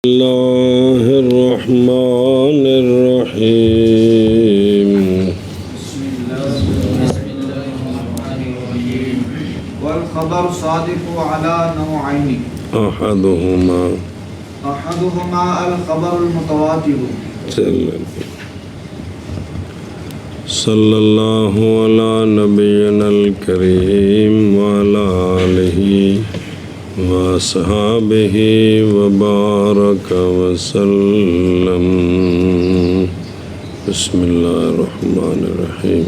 اللہ الرحمن الرحیم والخبر صادق على نوعين احدهما الخبر المتواتر صلی اللہ علی نبینا الکریم وعلی آلہ وصحابہ وبارک وسلم۔ بسم اللہ الرحمن الرحیم۔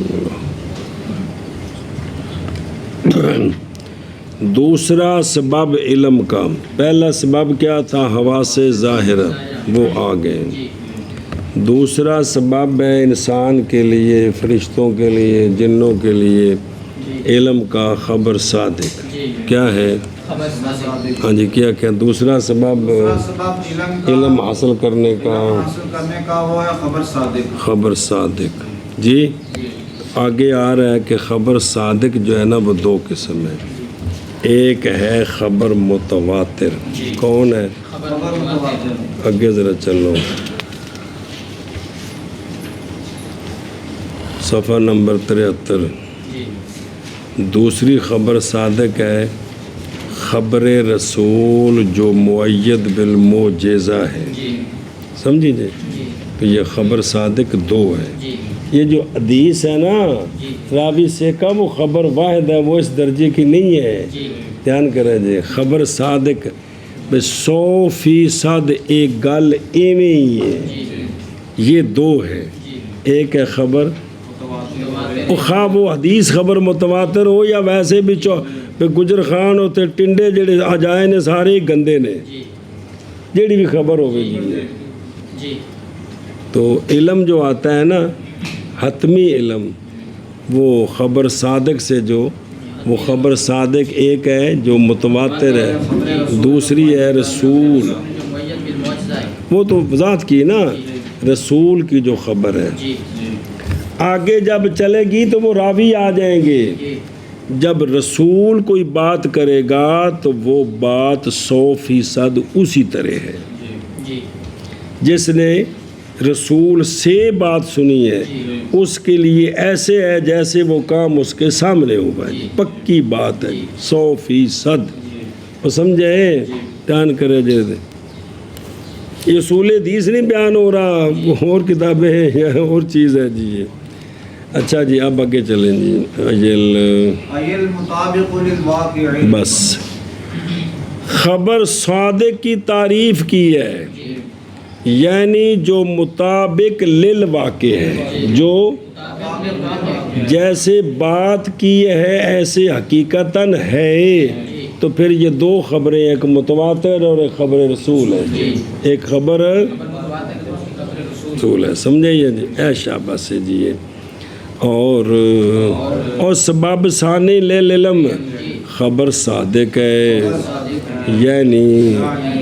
دوسرا سبب علم کا، پہلا سبب کیا تھا؟ حواس ظاہرہ، وہ آ گئے۔ دوسرا سبب ہے انسان کے لیے، فرشتوں کے لیے، جنوں کے لیے علم کا خبر صادق۔ کیا ہے؟ ہاں جی، کیا دوسرا سبب علم حاصل کرنے کا وہ ہے خبر صادق۔ جی آگے آ رہا ہے کہ خبر صادق جو ہے نا وہ دو قسم ہے۔ ایک ہے خبر متواتر۔ کون ہے؟ آگے ذرا چلو، صفحہ نمبر 73۔ دوسری خبر صادق ہے خبر رسول جو مؤید بالمعجزہ ہے۔ سمجھی جی؟ تو یہ خبر صادق دو ہے۔ یہ جو حدیث ہے نا راوی سے کا، وہ خبر واحد ہے، وہ اس درجے کی نہیں ہے۔ دھیان کریں جی، خبر صادق 100% ایک گل ایویں ہی ہے۔ یہ دو ہے، ایک ہے خبر خواہ وہ حدیث خبر متواتر ہو یا ویسے بھی گجر خان ہوتے ٹنڈے جڑے آجائے نے سارے ہی گندے نے، جڑی بھی خبر ہوگی جی۔ تو علم جو آتا ہے نا حتمی علم، وہ خبر صادق سے جو، وہ خبر صادق ایک ہے جو متواتر ہے، دوسری ہے رسول، وہ تو وضاحت کی نا، رسول کی جو خبر ہے۔ آگے جب چلے گی تو وہ راوی آ جائیں گے۔ جب رسول کوئی بات کرے گا تو وہ بات 100% اسی طرح ہے۔ جس نے رسول سے بات سنی ہے اس کے لیے ایسے ہے جیسے وہ کام اس کے سامنے ہوا ہے، پکی بات ہے 100%۔ وہ سمجھے؟ دھیان کرے جی، یہ اصول حدیث نہیں بیان ہو رہا، اور کتابیں ہیں یا اور چیز ہے جی۔ اچھا جی اب آگے چلیں جی۔ بس خبر صادق کی تعریف کی ہے، یعنی جو مطابق للواقع ہے، جو جیسے بات کی ہے ایسے حقیقتاً ہے۔ تو پھر یہ دو خبریں، ایک متواتر اور ایک خبر رسول ہے۔ ایک خبر رسول ہے، سمجھے یہ جی؟ اے شاباش سے جی۔ اور سبب ثانی للعلم خبر صادق ہے، یعنی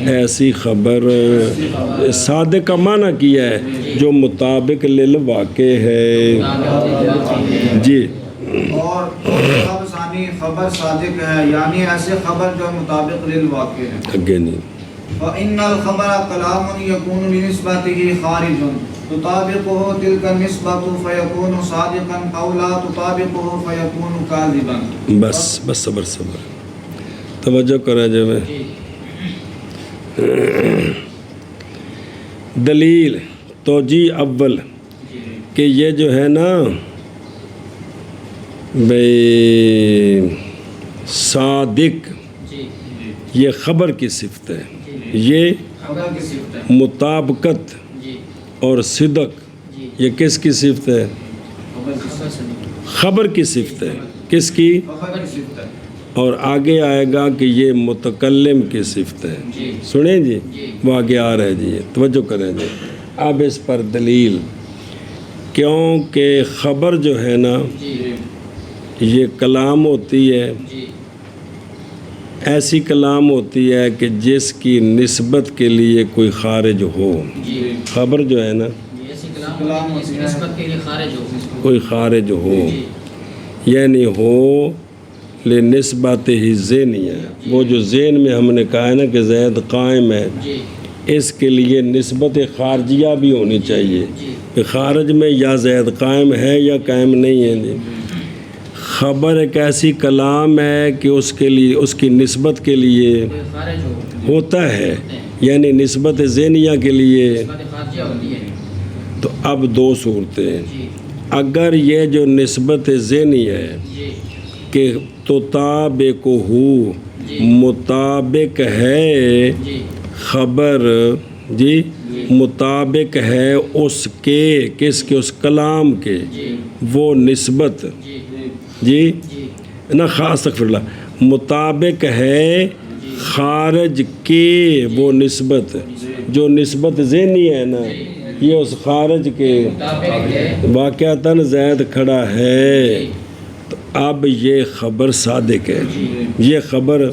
ایسی خبر صادق کا معنی کیا ہے جو مطابق للواقع ہے جی۔ اور سبب ثانی خبر صادق ہے، یعنی ایسے خبر جو مطابق للواقع ہے۔ آگے نہیں۔ فَإِنَّ الْخَبَرَ كَلَامٌ يَكُونُ لِنِسْبَتِهِ خَارِجٌ تُطَابِقُهُ تِلْكَ النِّسْبَةُ فَيَكُونُ صَادِقًا أَوْ لَا تُطَابِقُهُ فَيَكُونُ كَاذِبًا۔ بس صبر توجہ کریں جی۔ میں دلیل توجیہ اول کہ یہ جو ہے نا بھئی صادق یہ خبر کی صفت ہے، یہ مطابقت اور صدق یہ کس کی صفت ہے؟ خبر کی صفت ہے۔ کس کی؟ اور آگے آئے گا کہ یہ متکلم کی صفت ہے۔ سنیں جی، وہ آگے آ رہے جی، توجہ کریں جی۔ اب اس پر دلیل، کیونکہ خبر جو ہے نا یہ کلام ہوتی ہے، ایسی کلام ہوتی ہے کہ جس کی نسبت کے لیے کوئی خارج ہو۔ خبر جو ہے نا کوئی خارج ہو، یعنی ہو لنسبت ہی ذہنی ہے، وہ جو ذہن میں ہم نے کہا ہے نا کہ زید قائم ہے، اس کے لیے نسبت خارجیہ بھی ہونی چاہیے کہ خارج میں یا زید قائم ہے یا قائم نہیں ہے جی۔ خبر ایک ایسی کلام ہے کہ اس کے لیے اس کی نسبت کے لیے ہوتا ہے، یعنی نسبت ذہنیہ کے لیے۔ تو اب دو صورتیں ہیں، اگر یہ جو نسبت ذہنی ہے کہ تطابق ہو مطابق ہے خبر جی، مطابق ہے اس کے، کس کے، اس کلام کے، وہ نسبت جی نہ خاص تغفر اللہ، مطابق ہے خارج کے وہ نسبت، جو نسبت ذہنی ہے نا یہ اس خارج کے واقعتاً زید کھڑا ہے، تو اب یہ خبر صادق ہے، یہ خبر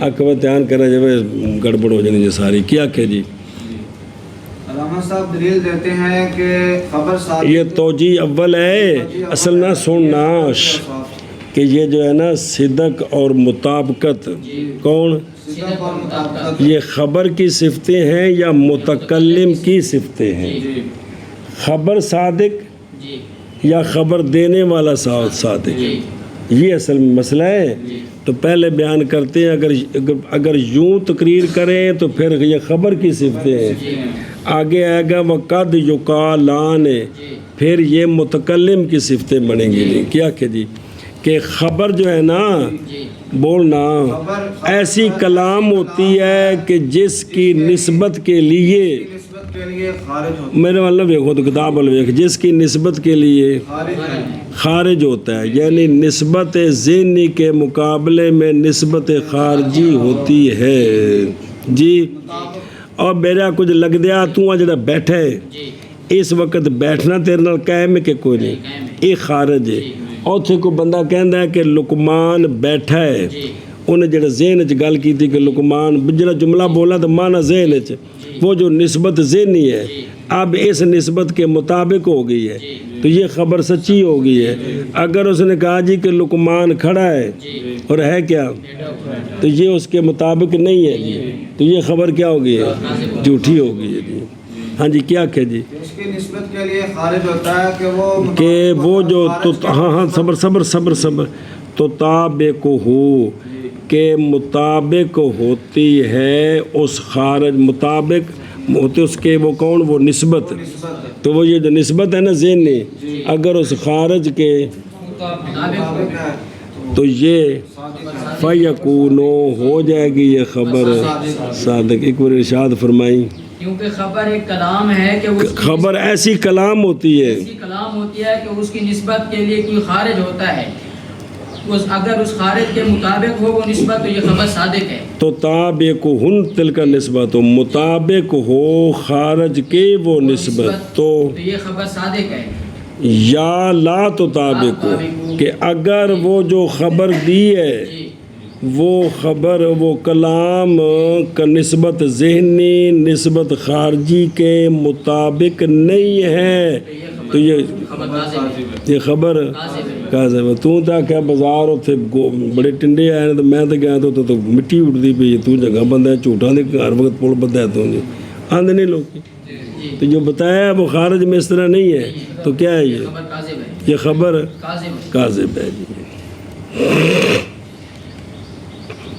اکبر دھیان کرنا جب گڑبڑ ہو جائیں گے ساری، کیا کہ جی علامہ صاحب دلیل دیتے ہیں کہ خبر صادق، یہ توجیہ اول ہے، اصل نہ سنناش کہ یہ جو ہے نا صدق اور مطابقت، کون صدق اور مطابقت، یہ خبر کی صفتیں ہیں یا متکلم کی صفتیں ہیں؟ خبر صادق یا خبر دینے والا صادق، یہ اصل میں مسئلہ ہے۔ تو پہلے بیان کرتے ہیں اگر یوں تقریر کریں تو پھر یہ خبر کی صفتیں ہیں، آگے آئے گا وقد یقالان، پھر یہ متکلم کی صفتیں بنیں گی۔ کیا کہ جی کہ خبر جو ہے نا بولنا ایسی کلام ہوتی ہے کہ جس کی نسبت کے لیے، نسبت کے لیے خارج ہوتا میرے مطلب دیکھو تو کتاب الویخ، جس کی نسبت کے لیے خارج ہوتا ہے، یعنی نسبت ذہنی کے مقابلے میں نسبت خارجی ہوتی ہے جی۔ اور میرا کچھ لگ دیا تو جڑا بیٹھا ہے اس وقت بیٹھنا تیرے نال قائم ہے کہ کوئی نہیں، یہ خارج ہے۔ اوتھے کو بندہ کہندا ہے کہ لقمان بیٹھا ہے، انہیں جڑا ذہن وچ گل کیتی کہ لقمان، جڑا جملہ بولا تو معنی ذہن وچ، وہ جو نسبت ذہنی ہے اب اس نسبت کے مطابق ہو گئی ہے تو یہ خبر سچی ہو گئی ہے۔ اگر اس نے کہا جی کہ لقمان کھڑا ہے اور ہے کیا، تو یہ اس کے مطابق نہیں ہے جی، تو یہ خبر کیا ہو گئی ہے، جھوٹی ہو گئی ہے جی۔ ہاں جی کیا کہ جی اس کی نسبت کے لیے خارج ہوتا ہے کہ وہ جو ہاں صبر تطابق ہو کے مطابق ہوتی ہے اس خارج، مطابق ہوتے اس کے وہ کون، وہ نسبت، تو وہ یہ جو نسبت ہے نا ذہنی، اگر اس خارج کے تو یہ فیکونو ہو جائے گی یہ خبر صادق۔ ایک بار ارشاد فرمائی، کیونکہ خبر ایک کلام ہے کہ خبر ایسی کلام ہوتی ہے، ایسی کلام ہوتی ہے کہ اس کی نسبت کے لیے کوئی خارج ہوتا ہے، اگر اس خارج کے مطابق ہو وہ نسبت تو یہ خبر صادق ہے۔ تو تابق ہن تل کا نسبت، مطابق ہو خارج کے وہ نسبت تو یہ خبر صادق ہے۔ یا لا تطابق ہو کہ اگر وہ جو خبر دی ہے وہ خبر وہ کلام کا نسبت ذہنی نسبت خارجی کے مطابق نہیں ہے تو یہ خبر کاذب ہے۔ تو تا کیا بازار اتنے بڑے ٹنڈے آئے تو میں تو گیا تو مٹی اٹھتی پی، تو جگہ بندہ ہے جھوٹا دے ہر وقت پول بندہ ہے، تو آندے نہیں لوگ، تو جو بتایا وہ خارج میں اس طرح نہیں ہے تو کیا ہے یہ خبر کاذب ہے جی۔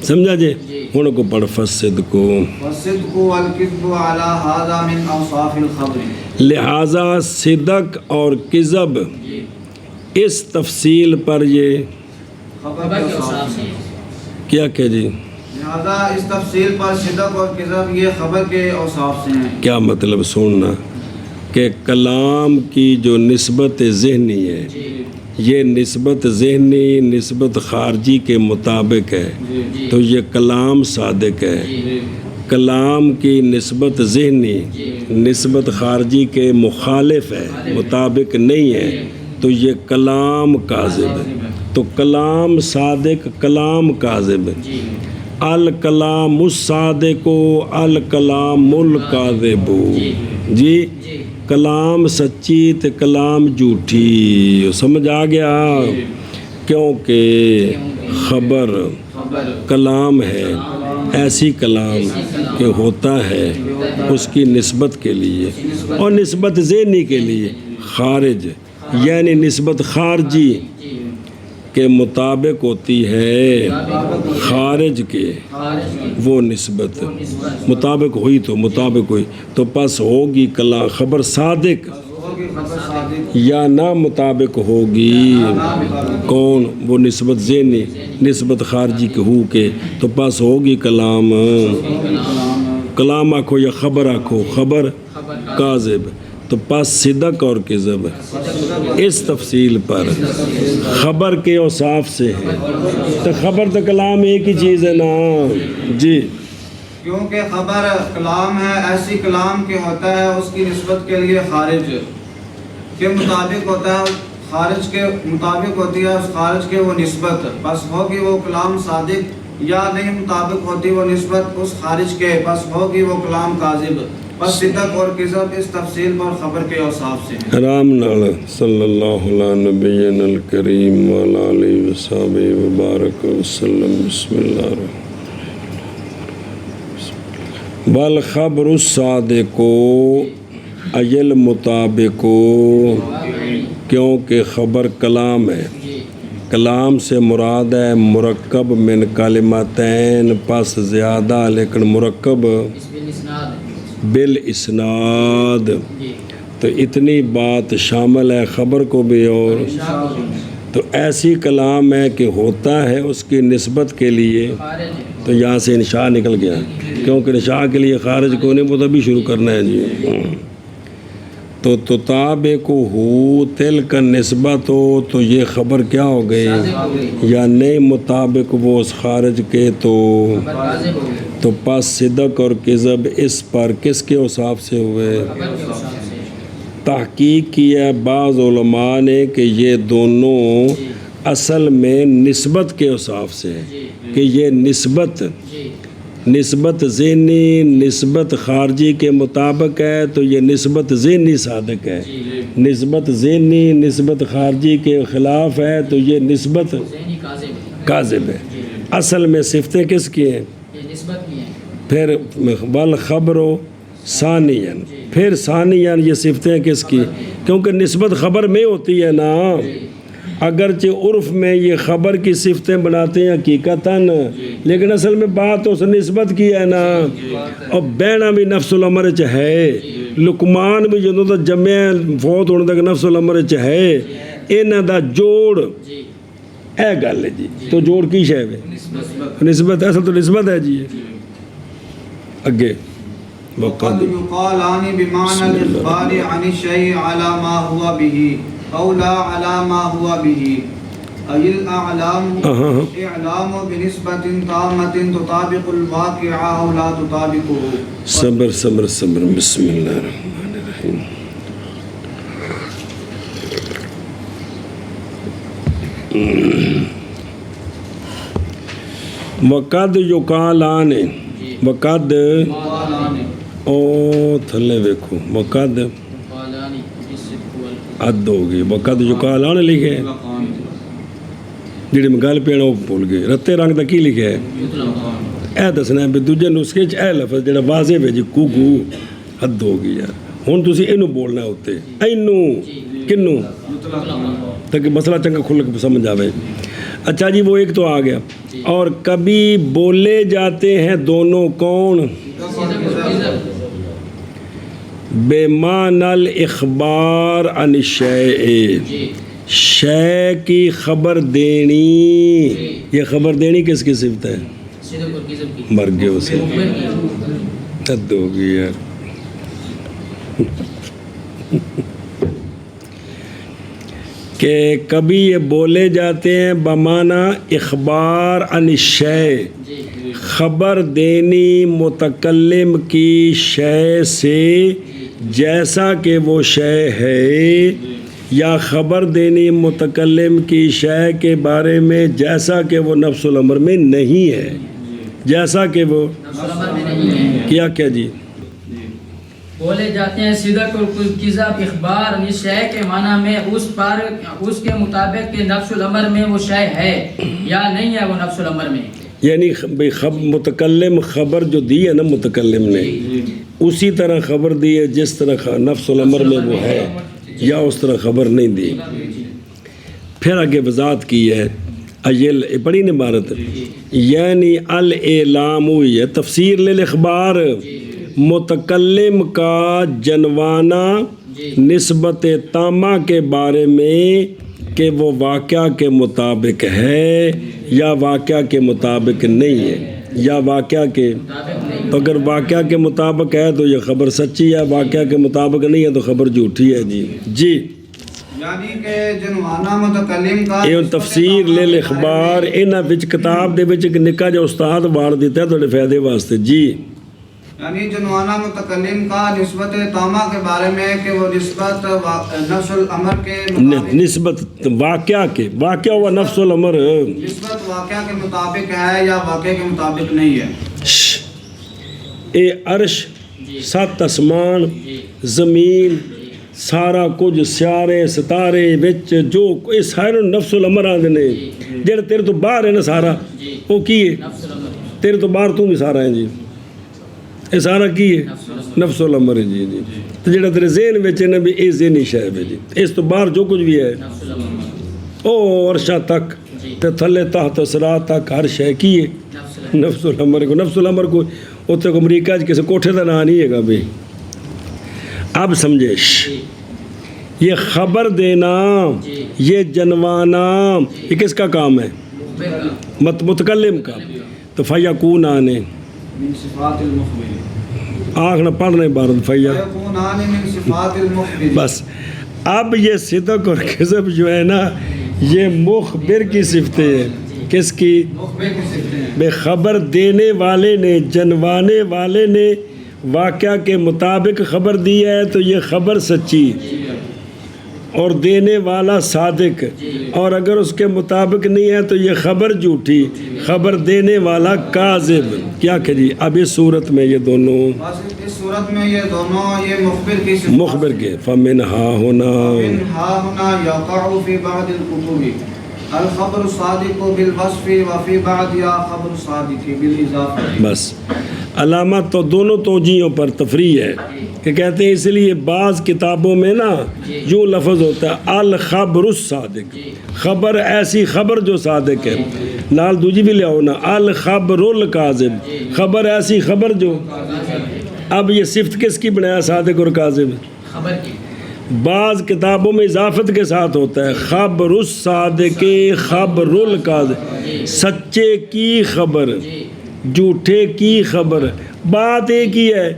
سمجھا جی؟ ہن کو پڑھ فصدق والصدق والکذب علی ھذا من اوصاف الخبر، لہذا صدق اور کذب اس تفصیل پر یہ خبر کے اوصاف سے، کیا کہ جی لہذا اس تفصیل پر صدق اور کذب یہ خبر کے اوصاف سے ہیں۔ کیا مطلب سننا کہ کلام کی جو نسبت ذہنی ہے یہ نسبت ذہنی نسبت خارجی کے مطابق ہے تو یہ کلام صادق ہے، کلام کی نسبت ذہنی نسبت خارجی کے مخالف ہے مطابق نہیں ہے تو یہ کلام کاذب ہے۔ تو کلام صادق کلام کاذب، الکلام الصادق الکلام الکاذب جی، کلام سچی تے کلام جھوٹی، سمجھ آ گیا؟ کیونکہ خبر کلام ہے، ایسی کلام کہ ہوتا ہے اس کی نسبت کے لیے، اور نسبت ذہنی کے لیے خارج، یعنی نسبت خارجی کے مطابق ہوتی ہے، خارج کے وہ نسبت مطابق ہوئی تو مطابق ہوئی تو پس ہوگی کلام خبر صادق ہوگی خبر صادق یا نا مطابق ہوگی کون وہ نسبت ذہنی نسبت خارجی کے ہو کے تو پس ہوگی کلام کلام آکھو یا خبر آکھو خبر کاذب تو پس صدق اور کذب اس تفصیل پر خبر کے اوصاف سے ہے تو خبر تو کلام ایک ہی چیز ہے نا جی کیونکہ خبر کلام ہے ایسی کلام کے ہوتا ہے اس کی نسبت کے لیے خارج کے مطابق ہوتا ہے خارج کے مطابق ہوتی ہے اس خارج کے وہ نسبت بس ہوگی وہ کلام صادق یا نہیں مطابق ہوتی وہ نسبت اس خارج کے بس ہوگی وہ کلام کاذب بس صدق اور کذب اس تفصیل پر خبر کے اوصاف سے ہیں رام نال صلی اللہ علیہ نبینا الکریم وعلی آلہ وصحبہ وبارک وسلم بسم اللہ الرحمن بالخبر الصادق ایل مطابق کیونکہ خبر کلام ہے کلام سے مراد ہے مرکب من کلمتین پس زیادہ لیکن مرکب بالاسناد تو اتنی بات شامل ہے خبر کو بھی اور تو ایسی کلام ہے کہ ہوتا ہے اس کی نسبت کے لیے تو یہاں سے انشاء نکل گیا کیونکہ انشاء کے لیے خارج کو نہیں وہ تبھی شروع کرنا ہے جی تو تطابق ہو تل کا نسبت ہو تو یہ خبر کیا ہو گئی یا نئے مطابق وہ اس خارج کے تو پس صدق اور کذب اس پر کس کے اوصاف سے ہوئے تحقیق کیا بعض علماء نے کہ یہ دونوں اصل میں نسبت کے اوصاف سے ہے کہ یہ نسبت ذہنی نسبت خارجی کے مطابق ہے تو یہ نسبت ذہنی صادق ہے نسبت ذہنی نسبت خارجی کے خلاف ہے تو یہ نسبت کاذب ہے اصل میں صفتیں کس کی ہیں پھر والخبر ثانیاً پھر ثانیاً یہ صفتیں کس کی کیونکہ نسبت خبر میں ہوتی ہے نا اگرچہ عرف میں یہ خبر کی صفتیں بناتے ہیں حقیقتاً لیکن اصل میں بات اس نسبت کی ہے نا اور بینا بھی نفس الامر ہے لقمان بھی جدوں تک جمع فوت ہونے تک نفس الامر ہے انہاں دا جوڑ اے گل ہے جی تو جوڑ کی شے ہے نسبت اصل تو نسبت ہے جی اگے وقد يقالان بمعنى الإخبار عن الشيء على ما هو به أو لا على ما هو به أي الإعلام بنسبة تامة تطابق الواقع أو لا تطابقه صبر بسم اللہ الرحمن الرحیم وقد یقالان وقد او تھلے ویکھو وقد عد ہوگی وقد یقالان لکھے جڑی میں گل پینا وہ بھول گئے رتے رنگ دا کی لکھے ہے اے دسنا ہے بھی دوجے نسخے چ اے لفظ جڑا واضح ہے جی کو حد ہوگی یار ہن تسی اینو بولنا ہے اوتے اینو کنو تاکہ مسئلہ چنگا کھل کے سمجھ آوے اچھا جی وہ ایک تو آ گیا اور کبھی بولے جاتے ہیں دونوں کون بے معنی الاخبار عن الشیء شے کی خبر دینی یہ خبر دینی کس کی صفت ہے مر گئے اسے حد ہوگی یار کہ کبھی یہ بولے جاتے ہیں بمعنی اخبار عن الشیء خبر دینی متکلم کی شے سے جیسا کہ وہ شے ہے یا خبر دینی متکلم کی شے کے بارے میں جیسا کہ وہ نفس الامر میں نہیں ہے جیسا کہ وہ کیا جی بولے جاتے ہیں صدق اور کذب اخبار اس شے کے معنی میں اس کے مطابق کہ نفس الامر میں وہ شے ہے یا نہیں ہے وہ نفس الامر میں، یعنی متکلم خبر جو دی ہے نا متکلم نے اسی طرح خبر دی ہے جس طرح نفس الامر میں وہ ہے، یا اس طرح خبر نہیں دی۔ پھر آگے وضاحت کی ہے یہ پڑھی نے عبارت، یعنی الاعلام ہوئی ہے تفسیر للاخبار، متکلم کا جنوانہ نسبت تامہ کے بارے میں کہ وہ واقعہ کے مطابق ہے یا واقعہ کے مطابق نہیں ہے، یا واقعہ کے، تو اگر واقعہ کے مطابق ہے تو یہ خبر سچی ہے، واقعہ کے مطابق نہیں ہے تو خبر جھوٹی ہے۔ جی یعنی کہ جنوانہ متکلم کا یہ تفسیر للاخبار انہاں وچ کتاب دے وچ ایک نکا جا استاد وار دیتا ہے تھوڑے فائدے واسطے۔ جی یعنی جنوانہ متکلم کا نسبت تامہ کے بارے میں کہ وہ نسبت نفس الامر کے مطابق، نسبت واقعہ کے، واقعہ ہوا نفس الامر، نسبت واقعہ کے مطابق ہے یا واقعہ کے مطابق نہیں ہے۔ اے عرش، سات آسمان، زمین، سارا کچھ سیارے ستارے وچ جو اے سارے نفس الامر آندے نے، جڑا تیرے تو باہر ہے نا سارا وہ کی ہے، تیرے تو باہر تو بھی سارا ہے جی، اے سارا کی ہے نفس الامر ہے جی۔ تو جڑا تیرے ذہن وچ ہے نا بھی اے ذہنی شے ہے جی، اس تو باہر جو کچھ بھی ہے او عرشاں تک تے تھلے تحت صراط تک ہر شے کی ہے نفس الامر کو، نفس الامر کو اتنے کو امریکہ کسی کوٹھے کا نام نہیں ہے گا بھائی۔ اب سمجھے یہ خبر دینا، یہ جنوانا، یہ کس کا کام ہے؟ متکلم کا۔ تو فیکون آنے من صفات المخبر، آخنا پڑھنے بارد فیکون آنے من صفات المخبر۔ بس اب یہ صدق اور کذب جو ہے نا یہ مخبر کی صفتیں ہیں۔ کس کی؟ مخبر کی صفتیں ہیں۔ بے خبر دینے والے نے، جنوانے والے نے واقعہ کے مطابق خبر دی ہے تو یہ خبر سچی، اور دینے والا صادق، اور اگر اس کے مطابق نہیں ہے تو یہ خبر جھوٹی، خبر دینے والا کاذب۔ کیا کہ جی اب اس صورت میں یہ دونوں بس اس صورت میں یہ دونوں یہ مخبر کی صفات، مخبر کے فمنہا ہونا منہا ہونا یقع فی بعض الکتب الخبر الصادق بالوصف وفی بعض یا خبر الصادق بالاضافہ۔ بس علامت تو دونوں توجیہوں پر تفریح ہے کہ کہتے ہیں اس لیے بعض کتابوں میں نا جو لفظ ہوتا ہے الخبر الصادق، خبر ایسی خبر جو صادق ہے، نال دوجی بھی لے آؤ نا الخبر الکاذب، خبر ایسی خبر جو، اب یہ صفت کس کی بنایا صادق اور کاذب؟ خبر کی۔ بعض کتابوں میں اضافت کے ساتھ ہوتا ہے خبر الصادق خبر الکاذب، سچے کی خبر جھوٹے کی خبر، بات ایک ہی ہے،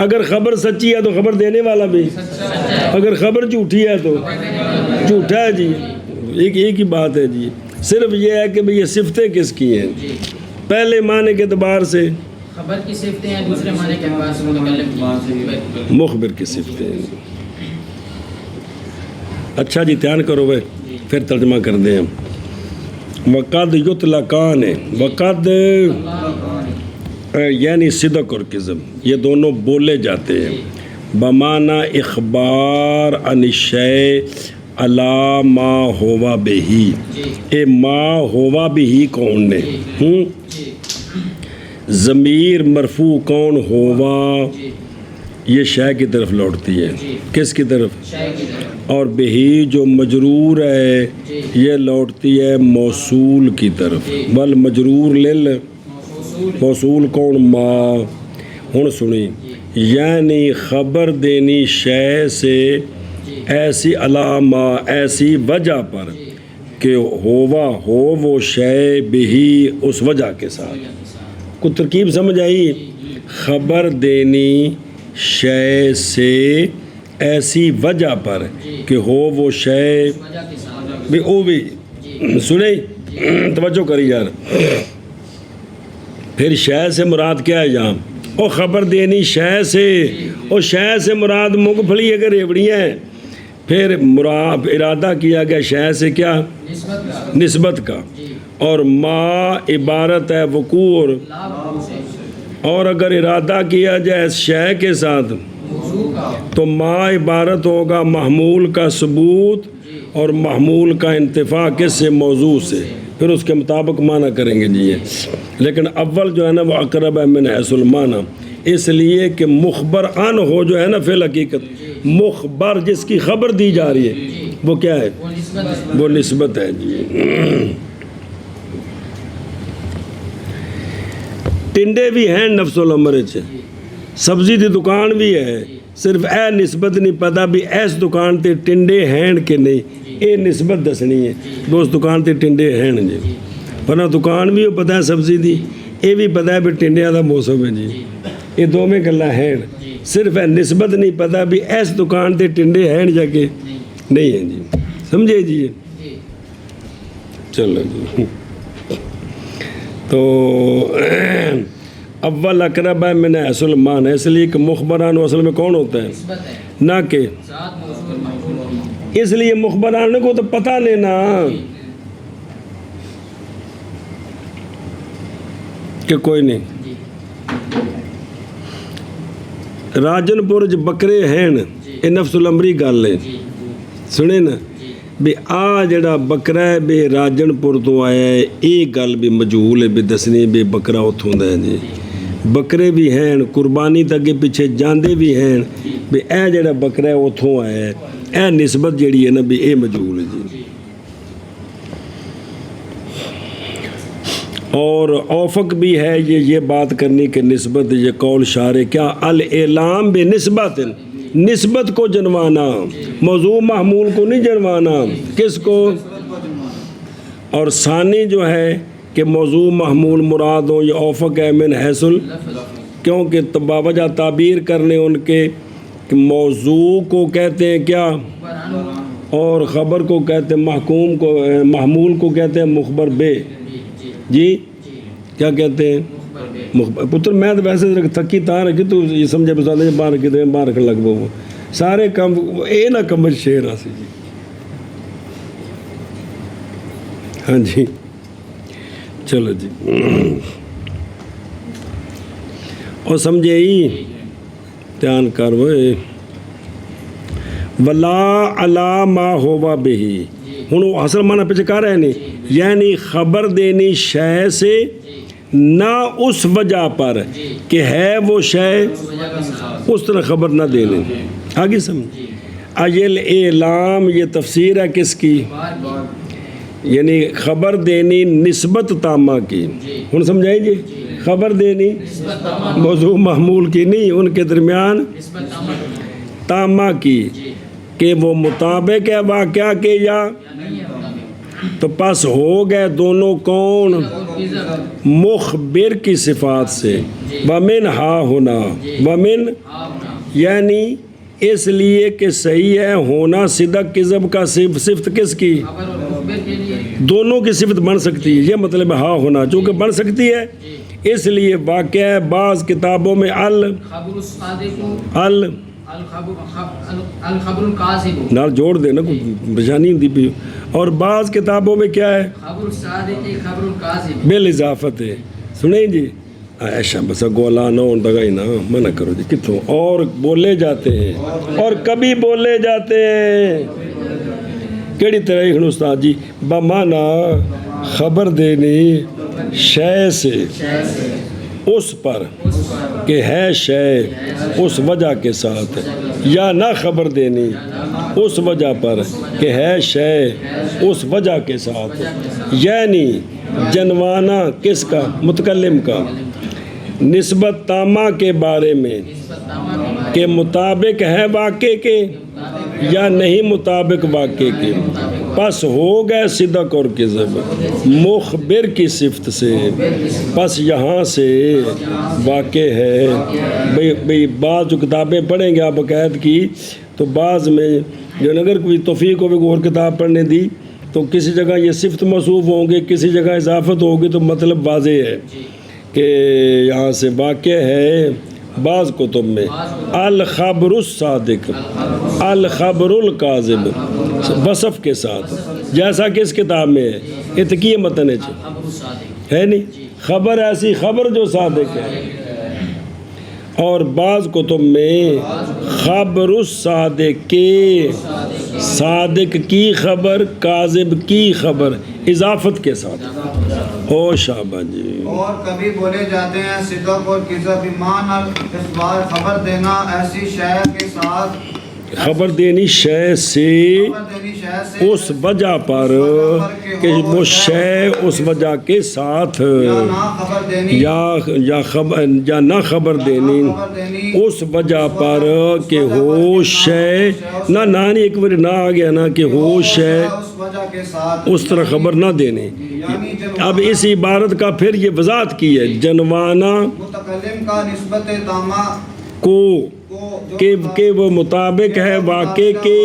اگر خبر سچی ہے تو خبر دینے والا بھی، اگر خبر جھوٹی ہے تو جھوٹا ہے جی، ایک ہی بات ہے جی، صرف یہ ہے کہ یہ صفتیں کس کی ہیں، پہلے معنی کے اعتبار سے خبر کی صفتیں ہیں، دوسرے معنی کے اعتبار سے متکلم کی مخبر کی صفتیں ہیں۔ اچھا جی دھیان کرو بھائی، پھر ترجمہ کر دیں ہم۔ وقد یطلقان ہے، وقد یعنی صدق اور کذب یہ دونوں بولے جاتے ہیں بمعنی اخبار عن الشیء علی ما ہوا بہی، اے ما ہوا بہی کون نے، ضمیر مرفوع کون ہوا یہ شے کی طرف لوٹتی ہے، کس کی طرف؟ اور بہی جو مجرور ہے یہ لوٹتی ہے موصول کی طرف، بل مجرور لل موصول کون؟ ما۔ ہن سنی یعنی خبر دینی شے سے ایسی علامہ ایسی وجہ پر کہ ہوا ہو وہ شے بہی اس وجہ کے ساتھ، کو ترکیب سمجھ آئی؟ خبر دینی شے سے ایسی وجہ پر کہ ہو وہ شے بھی او بھی سنیں توجہ کری یار، پھر شے سے مراد کیا ہے یہاں؟ او خبر دینی شے سے، او شے سے مراد مونگ پھلی اگر ریوڑی ہیں، پھر مراد ارادہ کیا گیا شے سے کیا؟ نسبت کا، اور ما عبارت ہے وقوع، اور اگر ارادہ کیا جائے اس شے کے ساتھ موضوع کا ہو تو ما عبارت ہوگا محمول کا ثبوت اور محمول کا انتفاع کس سے؟ موضوع سے، پھر اس کے مطابق معنی کریں گے جی لیکن اول جو ہے نا وہ اقرب ہے من حیث المعنی، اس لیے کہ مخبر عن ہو جو ہے نا فی الحقیقت مخبر جس کی خبر دی جا رہی ہے وہ کیا ہے؟ وہ نسبت وہ نسبت ہے جی۔ ٹنڈے بھی ہیں نفس الامر چ، سبزی دی دکان بھی ہے، صرف اے نسبت نہیں پتا بھی اس دکان تے ٹنڈے ہیں کہ نہیں، اے نسبت دسنی ہے بھی اس دکان تے ٹنڈے ہیں جی، ورنہ دکان بھی پتہ ہے سبزی دی، اے بھی پتہ ہے بھی ٹنڈیاں دا موسم ہے جی، یہ دوویں گلاں ہیں، صرف اے نسبت نہیں پتا بھی اس دکان تے ٹنڈے ہیں جا کے نہیں ہیں جی، سمجھے جی؟ چلو جی، تو اول اقرب ہے من حیث المعنی، اس لیے کہ مخبران اصل میں کون ہوتا ہے؟ نسبت ہے، نہ کہ ذات موصول مفعول اور مفعول، اس لیے مخبران کو تو پتہ لینا کہ کوئی نہیں جی راجن پور بکرے ہیں یہ نفس الامری گل ہے، جی سنے نا بھی آ جڑا بکرا ہے بھی راجن پور تو آیا ہے، یہ گل بھی مجہول ہے بھی دسنی بھی بکرا اتوں دا ہے جی، بکرے بھی ہیں قربانی تک پیچھے جاندے بھی ہیں بھی اے جڑا بکرا ہے اتوں آیا ہے، اے نسبت جڑی ہے نا بھی اے مجہول ہے جی۔ اور اوفق بھی ہے یہ بات کرنی کہ نسبت یہ قول شارع کیا الاعلام بے نسبت، نسبت کو جنوانا، موضوع محمول کو نہیں جنوانا، کس کو؟ اور ثانی جو ہے کہ موضوع محمول مراد ہو، یہ اوفق ہے من حیث کیونکہ باوجہ تعبیر کرنے ان کے کہ موضوع کو کہتے ہیں کیا اور خبر کو کہتے ہیں محکوم کو، محمول کو کہتے ہیں مخبر بے جی، کیا کہتے ہیں؟ مخبر پتر میں تو ویسے تھکی تاں رکھی تو یہ سمجھے بساتے باہر رکھی تو باہر رکھنے لگ وہ سارے کام اے نہ کمج شیر آسی جی، ہاں جی چلو جی، اور سمجھے ہی دھیان کر ہوئے ولا علا ما ہوا بہی، ہوں وہ اصل معنی پیچھے کر رہے نہیں، یعنی خبر دینی شے سے نہ اس وجہ پر کہ ہے وہ شے اس طرح خبر نہ دینے، آگے سمجھ ایل اعلام یہ تفسیر ہے کس کی؟ یعنی خبر دینی نسبت تامہ کی، ہوں سمجھائی جی، خبر دینی موضوع محمول کی نہیں، ان کے درمیان تامہ کی کہ وہ مطابق ہے واقعہ کے یا تو پس ہو گئے دونوں کون؟ مخبر کی صفات سے، ومن ہا ہونا، ومن یعنی اس لیے کہ صحیح ہے ہونا صدق کذب کا صفت کس کی؟ دونوں کی صفت بن سکتی ہے، یہ مطلب ہا ہونا چونکہ بن سکتی ہے اس لیے واقع ہے بعض کتابوں میں الخبر الکاذب نال جوڑ دینا کوئی بشانی ہوتی بھی، اور بعض کتابوں میں کیا ہے؟ خبر الصادق خبر الکاذب بالاضافت ہے، سنیں جی ایشا بس گولا نہ ہوتا ہی نا منع کرو جی کتوں، اور بولے جاتے ہیں اور کبھی بولے جاتے ہیں کیڑی طرح ہی استاد جی بمانا خبر دینی شے سے اس پر کہ ہے شے اس وجہ کے ساتھ، یا نہ خبر دینی اس وجہ پر کہ ہے شے اس وجہ کے ساتھ، یعنی جنوانا کس کا؟ متکلم کا، نسبت تامہ کے بارے میں کہ مطابق ہے واقع کے یا نہیں مطابق واقع کے، پس ہو گئے صدق اور کذب مخبر کی صفت سے، پس یہاں سے واقع ہے بھئی بعض جو کتابیں پڑھیں گے آپ عقائد کی تو بعض میں جو اگر کوئی توفیق ہو کوئی اور کتاب پڑھنے دی تو کسی جگہ یہ صفت موصوف ہوں گے، کسی جگہ اضافت ہوگی تو مطلب واضح ہے کہ یہاں سے واقع ہے بعض کتب میں الخبر الصادق الخبر الکاذب وصف کے ساتھ، جیسا کہ اس کتاب میں ہے اتقی متن ہے نہیں، خبر ایسی خبر جو صادق ہے، اور بعض کتب میں خبر الصادق صادق کی خبر کاذب کی خبر اضافت کے ساتھ او شابہ جی اور کبھی بولے جاتے ہیں صدق اور کذب ایمان اور اخبار خبر دینا ایسی شے کے ساتھ خبر دینی شے سے خبر دینی شے سے اس وجہ پر کہ وہ شے اس وجہ کے ساتھ یا نہ خبر دینی یا نہ خبر دینی خبر دینی اس وجہ پر کہ ہو شے نہ نانی ایک بار نہ آ گیا نا کہ ہو شے اس وجہ کے ساتھ اس طرح خبر نہ دینے یعنی اب اس عبارت کا پھر یہ وضاحت کی ہے جنوانہ متکلم کا نسبت تامہ کو کو کہ وہ مطابق ہے واقع کے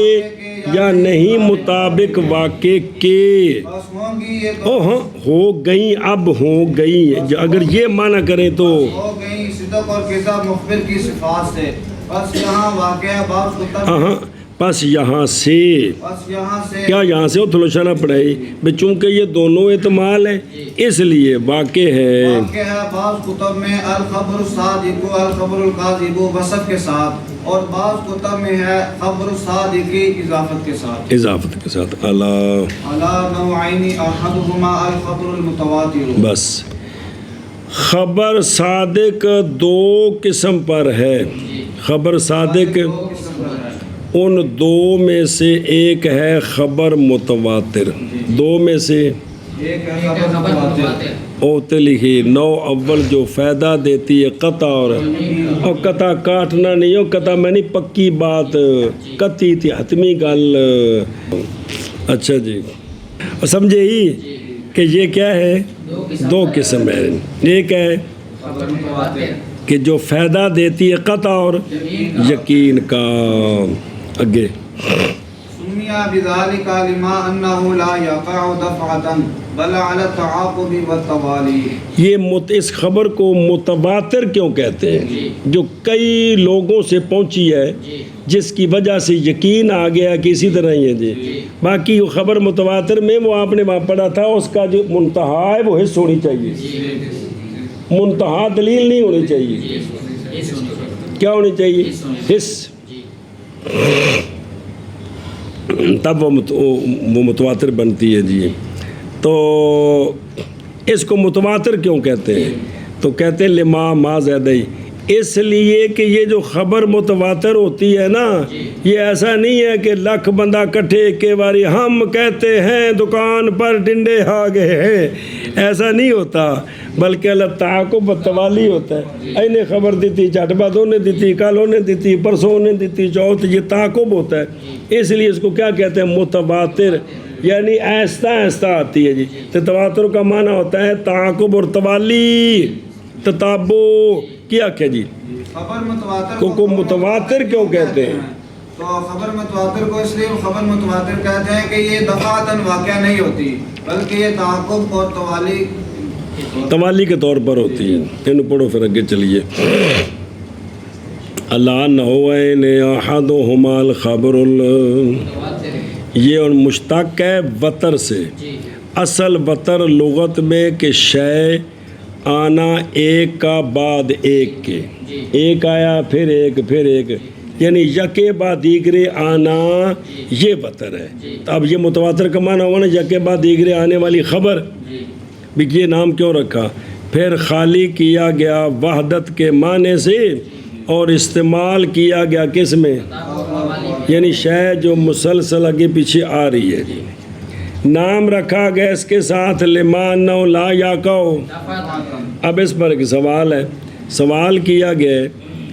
یا نہیں مطابق واقع کے بس ہوں گی یہ او ہاں ہو گئی اب ہو گئی اگر یہ معنی کریں تو ہو گئی صدق اور کذب مخبر کی صفات سے بس یہاں واقع ہے بعض کتب ہاں پس یہاں سے بس یہاں سے کیا یہاں سے تھلوشانہ پڑھائی بھئی چونکہ یہ دونوں احتمال ہے اس لیے واقع ہے واقع ہے بعض کتب میں الخبر الصادق الخبر الکاذب وصف کے ساتھ اور بعض کتب میں ہے خبر الصادق اضافت کے ساتھ اضافت کے ساتھ اللہ علی نوعین احدهما الخبر المتواتر بس خبر صادق دو قسم پر ہے خبر صادق ان دو میں سے ایک ہے خبر متواتر دو میں سے ایک ہے خبر متواتر اوتے لکھی نو اول جو فائدہ دیتی ہے قطع اور قطع کاٹنا نہیں ہو قطع میں نہیں پکی بات قطعی تھی حتمی گل اچھا جی اور سمجھے ہی کہ یہ کیا ہے دو قسم ہے ایک ہے خبر متواتر کہ جو فائدہ دیتی ہے قطع اور یقین کا اگے سمیا بذلك لما انه لا يقع دفعه بل على التعاقب والتوالي یہ اس خبر کو متواتر کیوں کہتے ہیں جو کئی لوگوں سے پہنچی ہے جس کی وجہ سے یقین آ گیا کہ اسی طرح ہی ہے جی باقی وہ خبر متواتر میں وہ آپ نے وہاں پڑھا تھا اس کا جو منتہا ہے وہ حص ہونی چاہیے منتہا دلیل نہیں ہونی چاہیے کیا ہونی چاہیے حص تب وہ متواتر بنتی ہے جی تو اس کو متواتر کیوں کہتے ہیں تو کہتے ہیں لما ما زیادہ ہی اس لیے کہ یہ جو خبر متواتر ہوتی ہے نا یہ ایسا نہیں ہے کہ لاکھ بندہ کٹھے کے باری ہم کہتے ہیں دکان پر ڈنڈے آ گئے ہیں ایسا نہیں ہوتا بلکہ اللہ تعاقب و توالی ہوتا ہے اینے خبر دیتی جھٹ بعد انہیں دیتی کل انہیں دیتی پرسوں انہیں دیتی چوتھ یہ تعاقب ہوتا ہے اس لیے اس کو کیا کہتے ہیں متواتر یعنی آہستہ آہستہ آتی ہے جی تو تواتر کا معنی ہوتا ہے تعاقب اور توالی تتابو کیا کیا جی خبر متواتر کو متواتر کیوں کہتے ہیں تو خبر متواتر کو اس لیے خبر متواتر کہتے ہیں کہ یہ دفعتاً واقع نہیں ہوتی بلکہ یہ تعاقب اور توالی کے طور پر ہوتی ہے انہوں پڑھو پھر اگے چلیے اللہ نحوین احدہما الخبر یہ ان مشتق ہے وتر سے اصل وتر لغت میں کہ شے آنا ایک کا بعد ایک کے ایک آیا پھر ایک یعنی یکے بعد دیگرے آنا یہ وتر ہے اب یہ متواتر کا معنی ہوا نا یکے بعد دیگرے آنے والی خبر بھی یہ نام کیوں رکھا پھر خالی کیا گیا وحدت کے معنی سے اور استعمال کیا گیا کس میں یعنی شے جو مسلسل آگے پیچھے آ رہی ہے نام رکھا گیا اس کے ساتھ لما نو لا یا کہو اب اس پر ایک سوال ہے سوال کیا گیا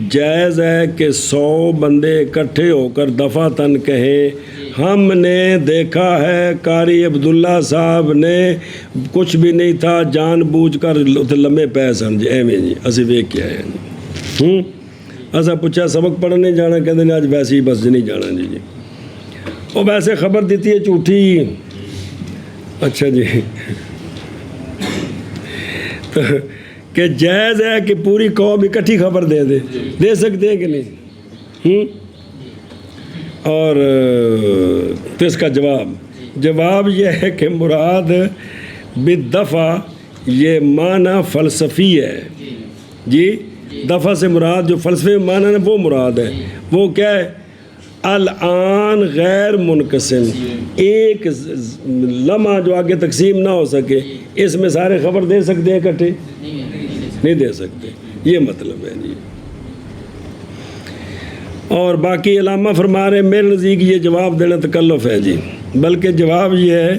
جائز ہے کہ 100 بندے اکٹھے ہو کر دفعتاً کہیں ہم نے دیکھا ہے قاری عبداللہ صاحب نے کچھ بھی نہیں تھا جان بوجھ کر لمبے پے سمجھے ایویں جی اسی ویک کیا ہے ایسا پوچھا سبق پڑھنے جانا کہتے ہیں آج ویسے ہی بس نہیں جانا جی وہ ویسے خبر دیتی ہے جھوٹی اچھا جی تو کہ جائز ہے کہ پوری قوم اکٹھی خبر دے سکتے ہیں کہ نہیں اور تو اس کا جواب یہ ہے کہ مراد بالدفع یہ معنی فلسفی ہے جی دفع سے مراد جو فلسفے میں معنی ہے وہ مراد ہے، وہ کیا ہے؟ الآن غیر منقسم، ایک لمحہ جو آگے تقسیم نہ ہو سکے، اس میں سارے خبر دے سکتے ہیں اکٹھے؟ نہیں دے سکتے، یہ مطلب ہے جی۔ اور باقی علامہ فرما رہے ہیں میرے نزدیک یہ جواب دینا تکلف ہے جی، بلکہ جواب یہ ہے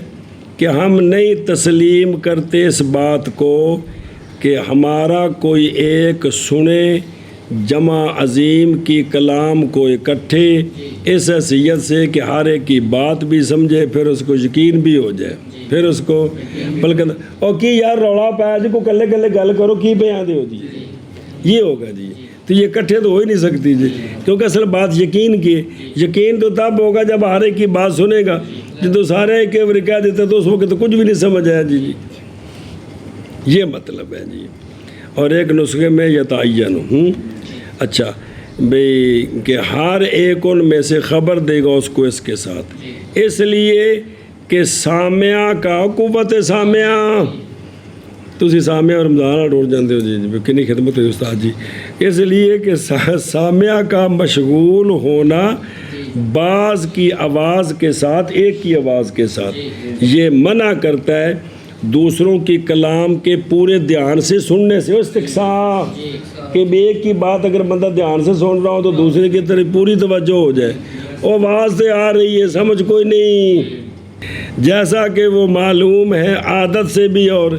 کہ ہم نہیں تسلیم کرتے اس بات کو کہ ہمارا کوئی ایک سنے جمع عظیم کی کلام کو اکٹھے اس حیثیت سے کہ ہر ایک کی بات بھی سمجھے، پھر اس کو یقین بھی ہو جائے، پھر اس کو بلکہ اور کی یار روڑا پایا جی کو کلے کلے گل کرو کی بیان دے ہو جی، یہ ہوگا جی۔ تو یہ اکٹھے تو ہو ہی نہیں سکتی جی، کیونکہ اصل بات یقین کی ہے۔ یقین تو تب ہوگا جب ہر ایک کی بات سنے گا، جب تو سارے ایک کہہ دیتے تو اس وقت تو کچھ بھی نہیں سمجھ آیا جی، یہ مطلب ہے جی۔ اور ایک نسخے میں یتعین اچھا بھئی کہ ہر ایک ان میں سے خبر دے گا اس کو اس کے ساتھ، اس لیے کہ سامعہ کا قوت سامعہ، تسی سامعہ اور رمضان ٹوٹ جاندے ہو جی، کنی خدمت ہے استاد جی، اس لیے کہ سامعہ کا مشغول ہونا بعض کی آواز کے ساتھ، ایک کی آواز کے ساتھ، یہ منع کرتا ہے دوسروں کی کلام کے پورے دھیان سے سننے سے، استقصاء کہ ایک کی بات اگر بندہ دھیان سے سن رہا ہو تو دوسرے کی طرف پوری توجہ ہو جائے، اور آواز سے آ رہی ہے سمجھ کوئی نہیں، جیسا کہ وہ معلوم ہے عادت سے بھی، اور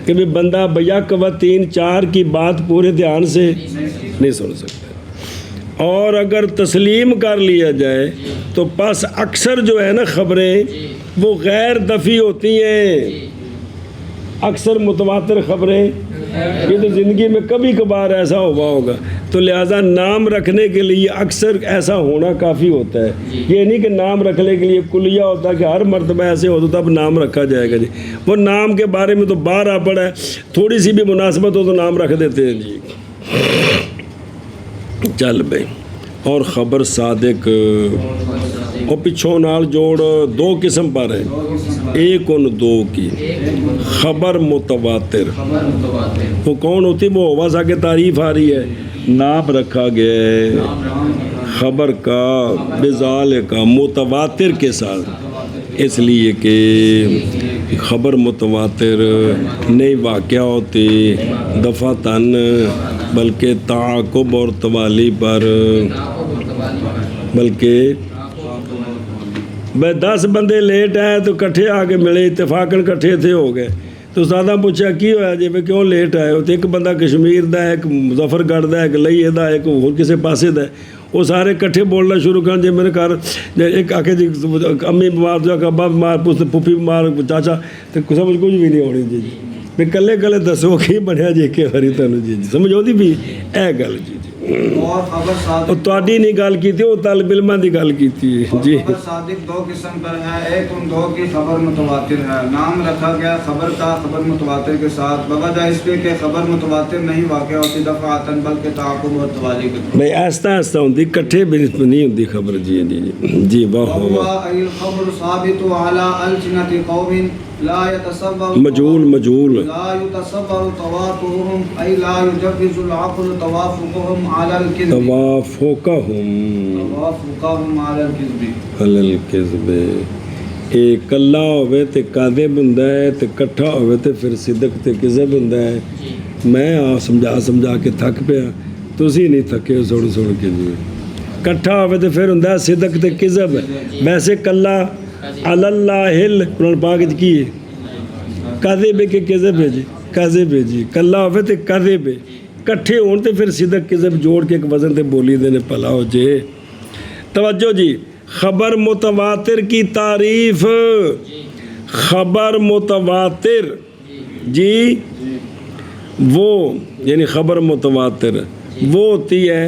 کہ بھی بندہ بیک و تین چار کی بات پورے دھیان سے نہیں سن سکتا۔ اور اگر تسلیم کر لیا جائے تو پس اکثر جو ہے نا خبریں وہ غیر دفعی ہوتی ہیں، اکثر متواتر خبریں یہ تو زندگی میں کبھی کبھار ایسا ہوا ہوگا، تو لہٰذا نام رکھنے کے لیے اکثر ایسا ہونا کافی ہوتا ہے، یہ نہیں کہ نام رکھنے کے لیے کلیہ ہوتا ہے کہ ہر مرتبہ ایسے ہو تو تب نام رکھا جائے گا جی، وہ نام کے بارے میں تو باہر آ پڑا ہے، تھوڑی سی بھی مناسبت ہو تو نام رکھ دیتے ہیں جی۔ چل بھائی، اور خبر صادق اور پچھوں نال جوڑ دو قسم پر ہے، ایک ان دو کی خبر متواتر، وہ کون ہوتی؟ وہ وضع کے تعریف آ رہی ہے، نام رکھا گیا ہے خبر کا بذال کا متواتر کے ساتھ، اس لیے کہ خبر متواتر نئی واقعہ ہوتی دفعتاً بلکہ تعاقب اور توالی پر، بلکہ بھائی 10 بندے لیٹ آئے تو کٹھے آ کے ملے، اتفاقاً کٹھے تھے ہو گئے، تو استاداں پوچھا کی ہویا جی بھائی کیوں لیٹ آئے ہو؟ تو ایک بندہ کشمیر دا ہے، ایک مظفر گڑھ دا ہے، ایک لئیے دا ہے، ایک اور کسی پاسے دا ہے، وہ سارے کٹھے بولنا شروع کریں جی میرے گھر ایک آ کے جی امی بیمار جو ابا بیمار پوچھتے پھوپھی بیمار چاچا، تو سمجھ کچھ بھی نہیں ہونی جی، میں کلے کلے دسو کی بنیا جی کہ ہری تانوں جی سمجھ ہوتی بھی اے گل جی۔ اور تہاڈی نہیں گل کیتی، وہ طالب علماں دی گل کیتی ہے جی۔ خبر صادق دو قسم پر ہے، ایک ان دو کی خبر متواتر ہے، نام رکھا گیا خبر کا خبر متواتر کے ساتھ، بوجہ اس لیے کہ خبر متواتر نہیں واقع ہوتی دفعاتاً بلکہ تعاقب اور توالی کے، بھائی آہستہ آہستہ ہوتی، کٹھے بھی نہیں ہوتی خبر جی جی جی جی واہ واہ۔ الخبر ثابت علی السنۃ قوم لا يتصور مجهول لا يتصور توافقهم اي لا يجوز العقل توافقهم على الكذب على الكذب ایک کلا ہوئے تے کاذب ہوندا ہے تے کٹھا ہوئے تے پھر صدق تے کذب ہوندا ہے۔ میں سمجھا کے تھک پیا، تسی نہیں تھکے سن کے جی، کٹھا ہوئے تے پھر ہوندا ہے صدق تے کذب، ویسے کلا اللہ قرآن پاک کی ہے کاذب کے کذب ہے جی، کاذب ہے جی، کلا ہوئے تے کاذب ہے، کٹھے ہون تے پھر صدق کذب جوڑ کے ایک وزن تے بولی دینے پلا ہو جے۔ توجہ جی، خبر متواتر کی تعریف، خبر متواتر جی وہ یعنی خبر متواتر وہ ہوتی ہے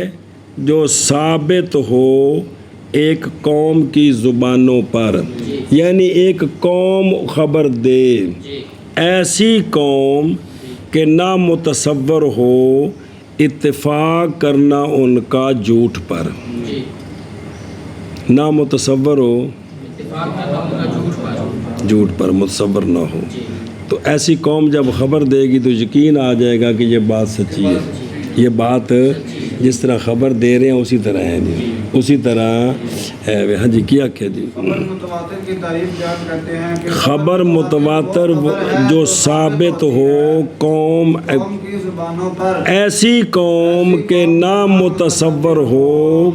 جو ثابت ہو ایک قوم کی زبانوں پر، یعنی ایک قوم خبر دے، ایسی قوم کہ نہ متصور ہو اتفاق کرنا ان کا جھوٹ پر، نہ متصور ہو جھوٹ پر متصور نہ ہو، تو ایسی قوم جب خبر دے گی تو یقین آ جائے گا کہ یہ بات سچی ہے۔ یہ بات جس طرح خبر دے رہے ہیں اسی طرح ہے جی، اسی طرح ہاں جی کیا کیا جی خبر متواتر کی تعریف بیان کرتے ہیں کہ خبر متواتر جو ثابت ہو قوم قوم کی زبانوں پر ایسی قوم کے نام متصور ہو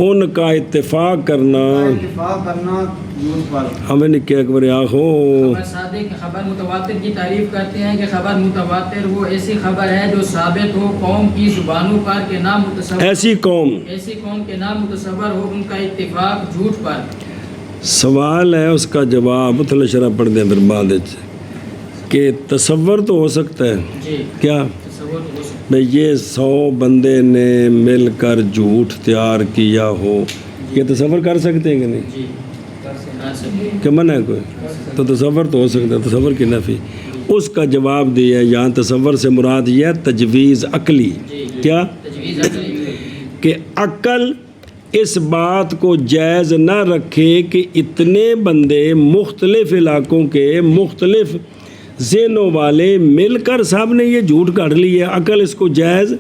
ان کا اتفاق کرنا اتفاق کرنا جھوٹ پر ہمیں نے کیا اکبر آخو خبر صادق خبر متواتر کی تعریف کرتے ہیں کہ خبر متواتر وہ ایسی خبر ہے جو ثابت ہو قوم کی زبانوں پر کے نام متصور ایسی قوم کے نام متصور ہو ان کا اتفاق جھوٹ پر. سوال ہے اس کا جواب تھوڑا شرح پڑھ دیں پھر بعد کہ تصور تو ہو سکتا ہے جی کیا تصور ہو سکتا بھئی یہ 100 بندے نے مل کر جھوٹ تیار کیا ہو یہ تصور کر سکتے ہیں کہ نہیں جی کر سکتے کہ منع ہے کوئی تو تصور تو ہو سکتا ہے تصور کی نفی اس کا جواب دیا ہے یہاں تصور سے مراد یہ ہے تجویز عقلی کیا تجویز عقلی کہ عقل اس بات کو جائز نہ رکھے کہ اتنے بندے مختلف علاقوں کے مختلف ذہنوں والے مل کر سب نے یہ جھوٹ کاٹ لی ہے عقل اس کو جائز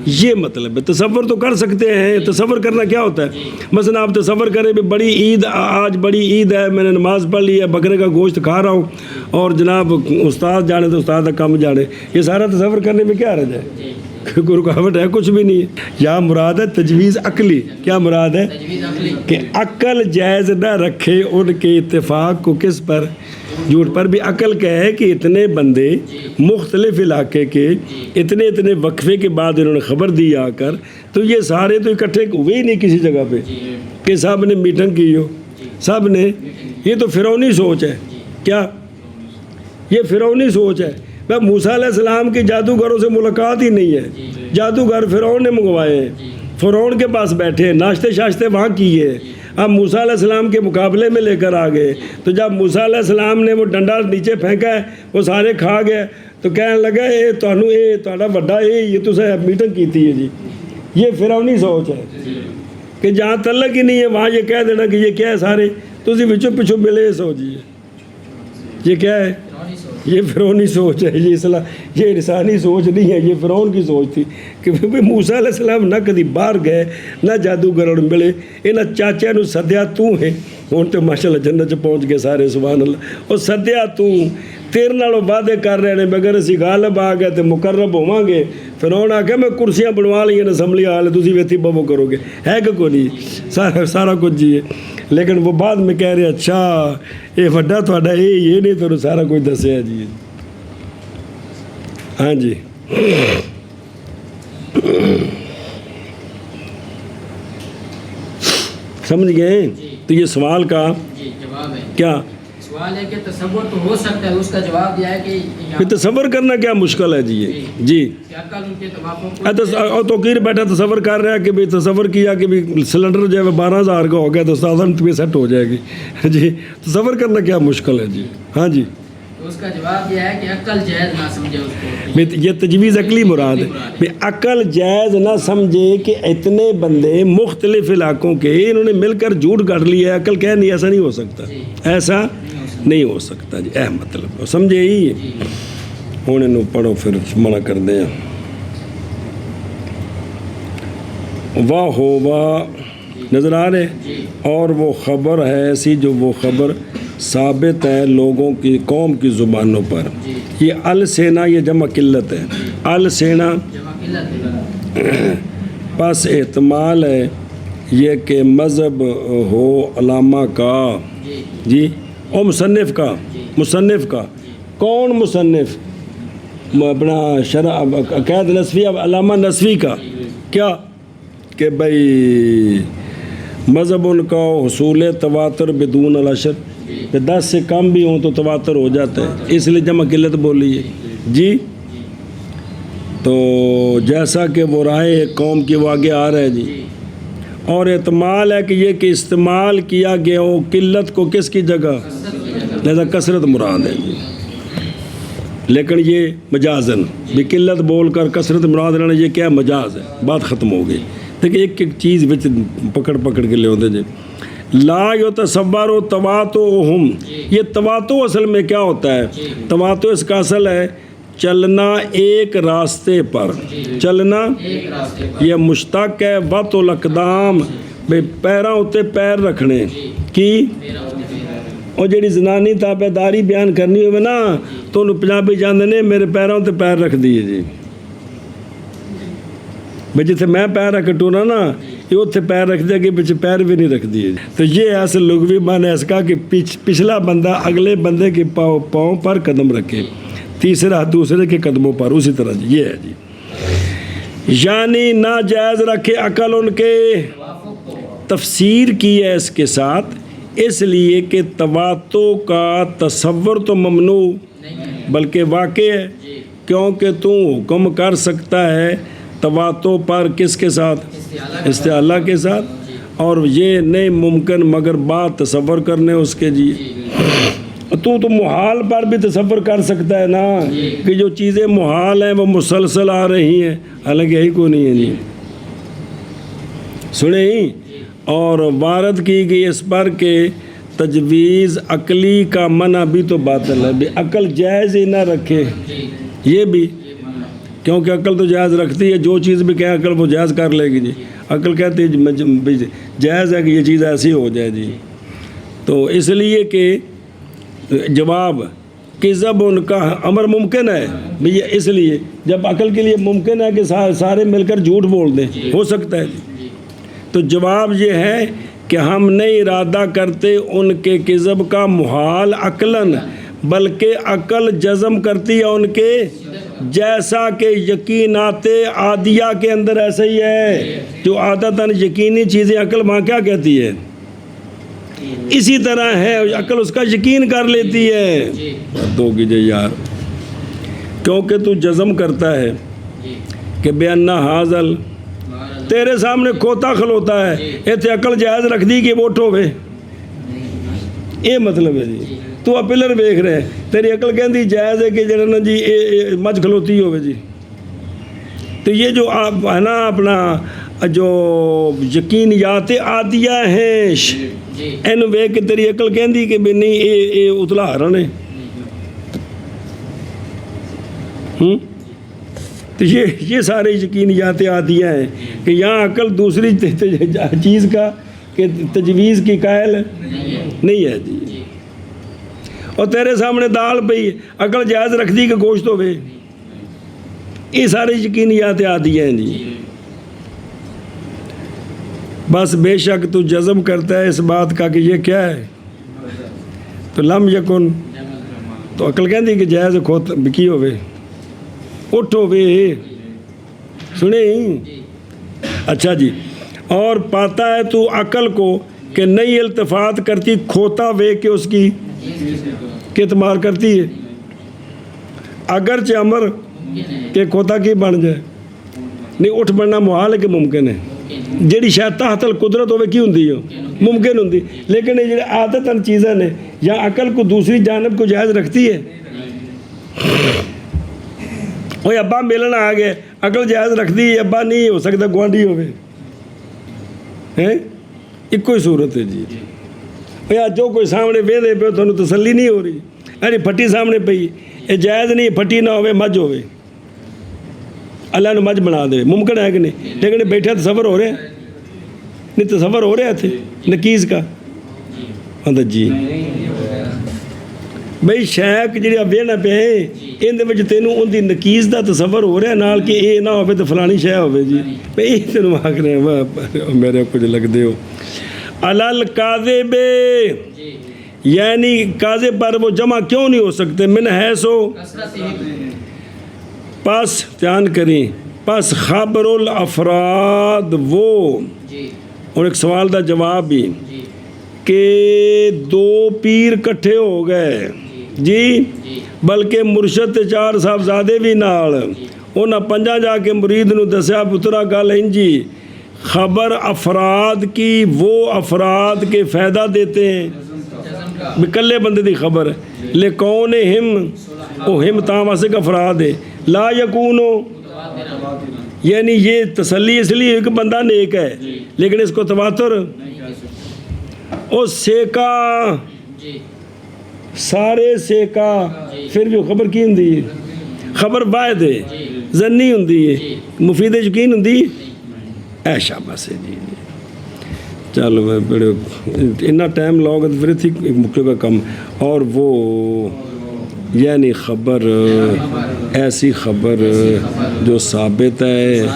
یہ مطلب ہے تصور تو کر سکتے ہیں تصور کرنا کیا ہوتا ہے مثلا آپ تصور کریں بھی بڑی عید آج بڑی عید ہے میں نے نماز پڑھ لی ہے بکرے کا گوشت کھا رہا ہوں اور جناب استاد جانے تو استاد کا کم جانے یہ سارا تصور کرنے میں کیا حرج ہے کوئی رکاوٹ ہے کچھ بھی نہیں ہے یہاں مراد ہے تجویز عقلی کیا مراد ہے تجویز عقلی کہ عقل جائز نہ رکھے ان کے اتفاق کو کس پر جھوٹ پر بھی عقل کہے کہ اتنے بندے مختلف علاقے کے اتنے وقفے کے بعد انہوں نے خبر دی آ کر تو یہ سارے تو اکٹھے ہوئے ہی نہیں کسی جگہ پہ کہ سب نے میٹنگ کی ہو سب نے یہ تو فرعونی سوچ ہے کیا یہ فرعونی سوچ ہے موسیٰ علیہ السلام کی جادوگروں سے ملاقات ہی نہیں ہے جادوگر فرعون نے منگوائے ہیں فرعون کے پاس بیٹھے ناشتے شاشتے وہاں کیے اب موسیٰ علیہ السلام کے مقابلے میں لے کر آ گئے تو جب موسیٰ علیہ السلام نے وہ ڈنڈا نیچے پھینکا ہے وہ سارے کھا گئے تو کہنے لگا تہاڈا وڈا یہ تسے میٹنگ کیتی ہے جی یہ فرعونی سوچ ہے کہ جہاں تعلق ہی نہیں ہے وہاں یہ کہہ دینا کہ یہ کیا ہے سارے تسی وچوں پچھوں ملے سوچیے یہ کیا ہے یہ فرعونی سوچ ہے یہ انسانی سوچ نہیں ہے یہ فرعون کی سوچ تھی کہ موسیٰ علیہ السلام نہ کدی باہر گئے نہ جادوگر ملے انہاں چاچے نو سدیا تو ہے ہن تے ماشاءاللہ جنت چ پہنچ گئے سارے سبحان اللہ اور سدیا تو تیرے نالوں وعدے کر رہے ہیں مگر اسی غالب آ گئے تے مقرب ہوواں گے فرعون آ کے میں کرسیاں بنوا لئی اسمبلی ہال تسی ویتھی ببو کرو گے ہے کہ کوئی نہیں سارا کچھ جی ہے لیکن وہ بعد میں کہہ رہے اچھا یہ وڈا تھوڑا یہ نہیں تو سارا کچھ دسیا جی ہاں جی سمجھ گئے تو یہ سوال کا جواب ہے کیا سوال ہے کہ تصور تو ہو سکتا ہے اس کا جواب دیا ہے کہ تصور کرنا کیا مشکل ہے جی جی عقل ان کے توافق اور توقیر بیٹھا تصور کر رہا ہے کہ بھی تصور کیا کہ بھی سلنڈر جو ہے 12,000 کا ہو گیا تو 7,000 سیٹ ہو جائے گی جی تصور کرنا کیا مشکل ہے جی ہاں جی تو اس کا جواب یہ ہے کہ عقل جائز نہ سمجھے اس کو یہ تجویز عقلی مراد ہے عقل جائز نہ سمجھے کہ اتنے بندے مختلف علاقوں کے انہوں نے مل کر جھوٹ کاٹ لیا ہے عقل کہہ نہیں ایسا نہیں ہو سکتا ایسا نہیں ہو سکتا جی مطلب سمجھے ہی ہوں انہوں پڑھو پھر منع کر دیں واہ ہو واہ نظر آ رہے اور وہ خبر ہے ایسی جو وہ خبر ثابت ہے لوگوں کی قوم کی زبانوں پر یہ السینا یہ جمع قلت ہے السینا پس احتمال ہے یہ کہ مذہب ہو علامہ کا جی اور مصنف کا کون مصنف اپنا شرع عقائد نسوی علامہ نسوی کا کیا کہ بھائی مذہب ان کا حصول تواتر بدون العشر 10 سے کم بھی ہوں تو تواتر ہو جاتا ہے اس لیے جمع قلت بولی ہے جی تو جیسا کہ وہ رائے قوم کی وہ آگے آ رہا ہے جی اور احتمال ہے کہ یہ کہ استعمال کیا گیا ہو قلت کو کس کی جگہ لہذا کثرت مراد ہے جی لیکن یہ مجازن بھی قلت بول کر کثرت مراد لینا یہ کیا مجاز ہے بات ختم ہو گئی دیکھیں ایک چیز وچ پکڑ کے لے ہوتے جی لا یتصور و تواتؤہم یہ تواتو اصل میں کیا ہوتا ہے تواتو اس کا اصل ہے چلنا ایک راستے پر، چلنا ایک راستے پر، یہ مشتق ہے وط الاقدام، بھئی پیراں اتے پیر رکھنے کی، اور جڑی زنانی تابع داری بیان کرنی ہوئے نا تو انہوں پنجابی جاندے نے میرے پیراں تے پیر رکھ دیئے جی، بھئی جتھے میں پیر رکھ ٹونا نا یہ اتھے پیر رکھ دیا کہ پیچھے پیر بھی نہیں رکھ دیئے، تو یہ اصل لغوی معنی اس کا کہ پچھلا بندہ اگلے بندے کے پاؤں پر قدم رکھے، تیسرا دوسرے کے قدموں پر، اسی طرح جی یہ ہے جی، یعنی ناجائز رکھے عقل ان کے، تفسیر کی ہے اس کے ساتھ اس لیے کہ تواتو کا تصور تو ممنوع بلکہ واقع ہے، کیونکہ تو حکم کر سکتا ہے تواتو پر کس کے ساتھ، استعلا کے ساتھ، اور یہ نہیں ممکن مگر بات تصور کرنے اس کے جی، تو محال پر بھی تصور کر سکتا ہے نا کہ جو چیزیں محال ہیں وہ مسلسل آ رہی ہیں، حالانکہ یہی کو نہیں ہے جی، سنیں ہی، اور وارد کی گئی اس پر کہ تجویز عقلی کا منع بھی تو باطل ہے، بھی عقل جائز ہی نہ رکھے، یہ بھی کیونکہ عقل تو جائز رکھتی ہے، جو چیز بھی کہیں عقل وہ جائز کر لے گی جی، عقل کہتی ہے جائز ہے کہ یہ چیز ایسی ہو جائے جی، تو اس لیے کہ جواب کذب ان کا امر ممکن ہے بھی، اس لیے جب عقل کے لیے ممکن ہے کہ سارے مل کر جھوٹ بول دیں، ہو سکتا ہے جی، تو جواب یہ ہے کہ ہم نہیں ارادہ کرتے ان کے کذب کا محال عقلاً، بلکہ عقل جزم کرتی ہے ان کے، جیسا کہ یقینات عادیہ کے اندر ایسا ہی ہے، جو عادتاً یقینی چیزیں عقل وہاں کیا کہتی ہے، اسی طرح ہے، عقل اس کا یقین کر لیتی ہے، دو کیجئے یار، کیونکہ تو جزم کرتا ہے کہ بے انا حاضل، تیرے سامنے کھوتا کھلوتا ہے، ایتھے عقل جائز رکھ دی کہ ووٹ ہوئے، یہ مطلب ہے جی، تو پلر ویکھ رہے ہیں، تیری عقل کہندی جائز ہے کہ جڑا نا جی مجھ کھلوتی ہوئے جی، تو یہ جو آپ ہے نا اپنا جو یقینیات عادیہ ہیں اینو ویکھ کے تیری عقل کہندی کہ بھی نہیں اے اتلا ہرن ہے، تو یہ سارے یقینیات عادیہ ہیں کہ یہاں عقل دوسری چیز کا کہ تجویز کی قائل نہیں ہے جی، اور تیرے سامنے دال پئی عقل جائز رکھ دی کہ گوشت ہوئے، یہ سارے یقینیات عادیہ ہیں جی، بس بے شک تو جزم کرتا ہے اس بات کا کہ یہ کیا ہے، تو لم یکن، تو عقل کہندی کہ جائز کھوت بکی ہوئے، اٹھ ہوئے، سنیں، اچھا جی، اور پاتا ہے تو عقل کو کہ نئی التفات کرتی کھوتا وے کہ اس کی کتمار کرتی ہے، اگرچہ امر کہ کھوتا کی بن جائے، نہیں اٹھ بننا محال ہے کہ ممکن ہے، جیڑی شاید تحت القدرت ہوئے کی ہوندی ہے ممکن ہوندی، لیکن یہ عادتاً چیزیں نے یا عقل کو دوسری جانب کو جائز رکھتی ہے، اوہ ابا ملنا آ گئے عقل جائز رکھ دی، ابا نہیں ہو سکتا گوانڈی ہوئے، ایک کوئی صورت ہے جی، یا جو کوئی سامنے وے دے پہ تو تسلی نہیں ہو رہی، یعنی پھٹی سامنے پئی، یہ جائز نہیں پھٹی نہ ہوئے مجھ ہوئے، اللہ نے مجھ بنا دے، ممکن ہے کہ نہیں، لیکن بیٹھے تصور ہو رہے ہیں، نہیں تصور ہو رہے تھے نکیز کا، جی بھئی شیخ جی اب نہ پہ اندر تینوں ان دی نکیز دا تصور ہو رہا ہے نال کہ اے نہ ہوئے تو فلانی شے ہوئے جی، بھئی تینوں آکھ رہے ہیں میرے کچھ لگ دے ہو، علال کاذب، یعنی کاذب پر وہ جمع کیوں نہیں ہو سکتے، من حیث ہو، پس دھیان کریں، پس خبر الافراد وہ، اور ایک سوال دا جواب بھی کہ دو پیر کٹھے ہو گئے جی، بلکہ مرشد چار صاحبزادے بھی نال، انہاں پنجا جا کے مرید نو دسیا پترا گل انجی، خبر افراد کی وہ افراد کے فائدہ دیتے ہیں، بکلے بندے دی خبر ہے، لے کون ہم، او ہم تاماسے کا افراد ہے، لا یکونو، یعنی یہ تسلی اس لیے کہ بندہ نیک ہے، لیکن اس کو تواتر، او سیکا، سارے سیکا، پھر بھی خبر کی ہندی ہے، خبر واحد ہے ظنی ہوندی ہے مفید یقین ہوندی اے شاباش ہے جی چلو میں بڑے اتنا ٹائم لاؤ گا تو پھر تھی مکے کا کم اور وہ یعنی خبر ایسی خبر جو ثابت ہے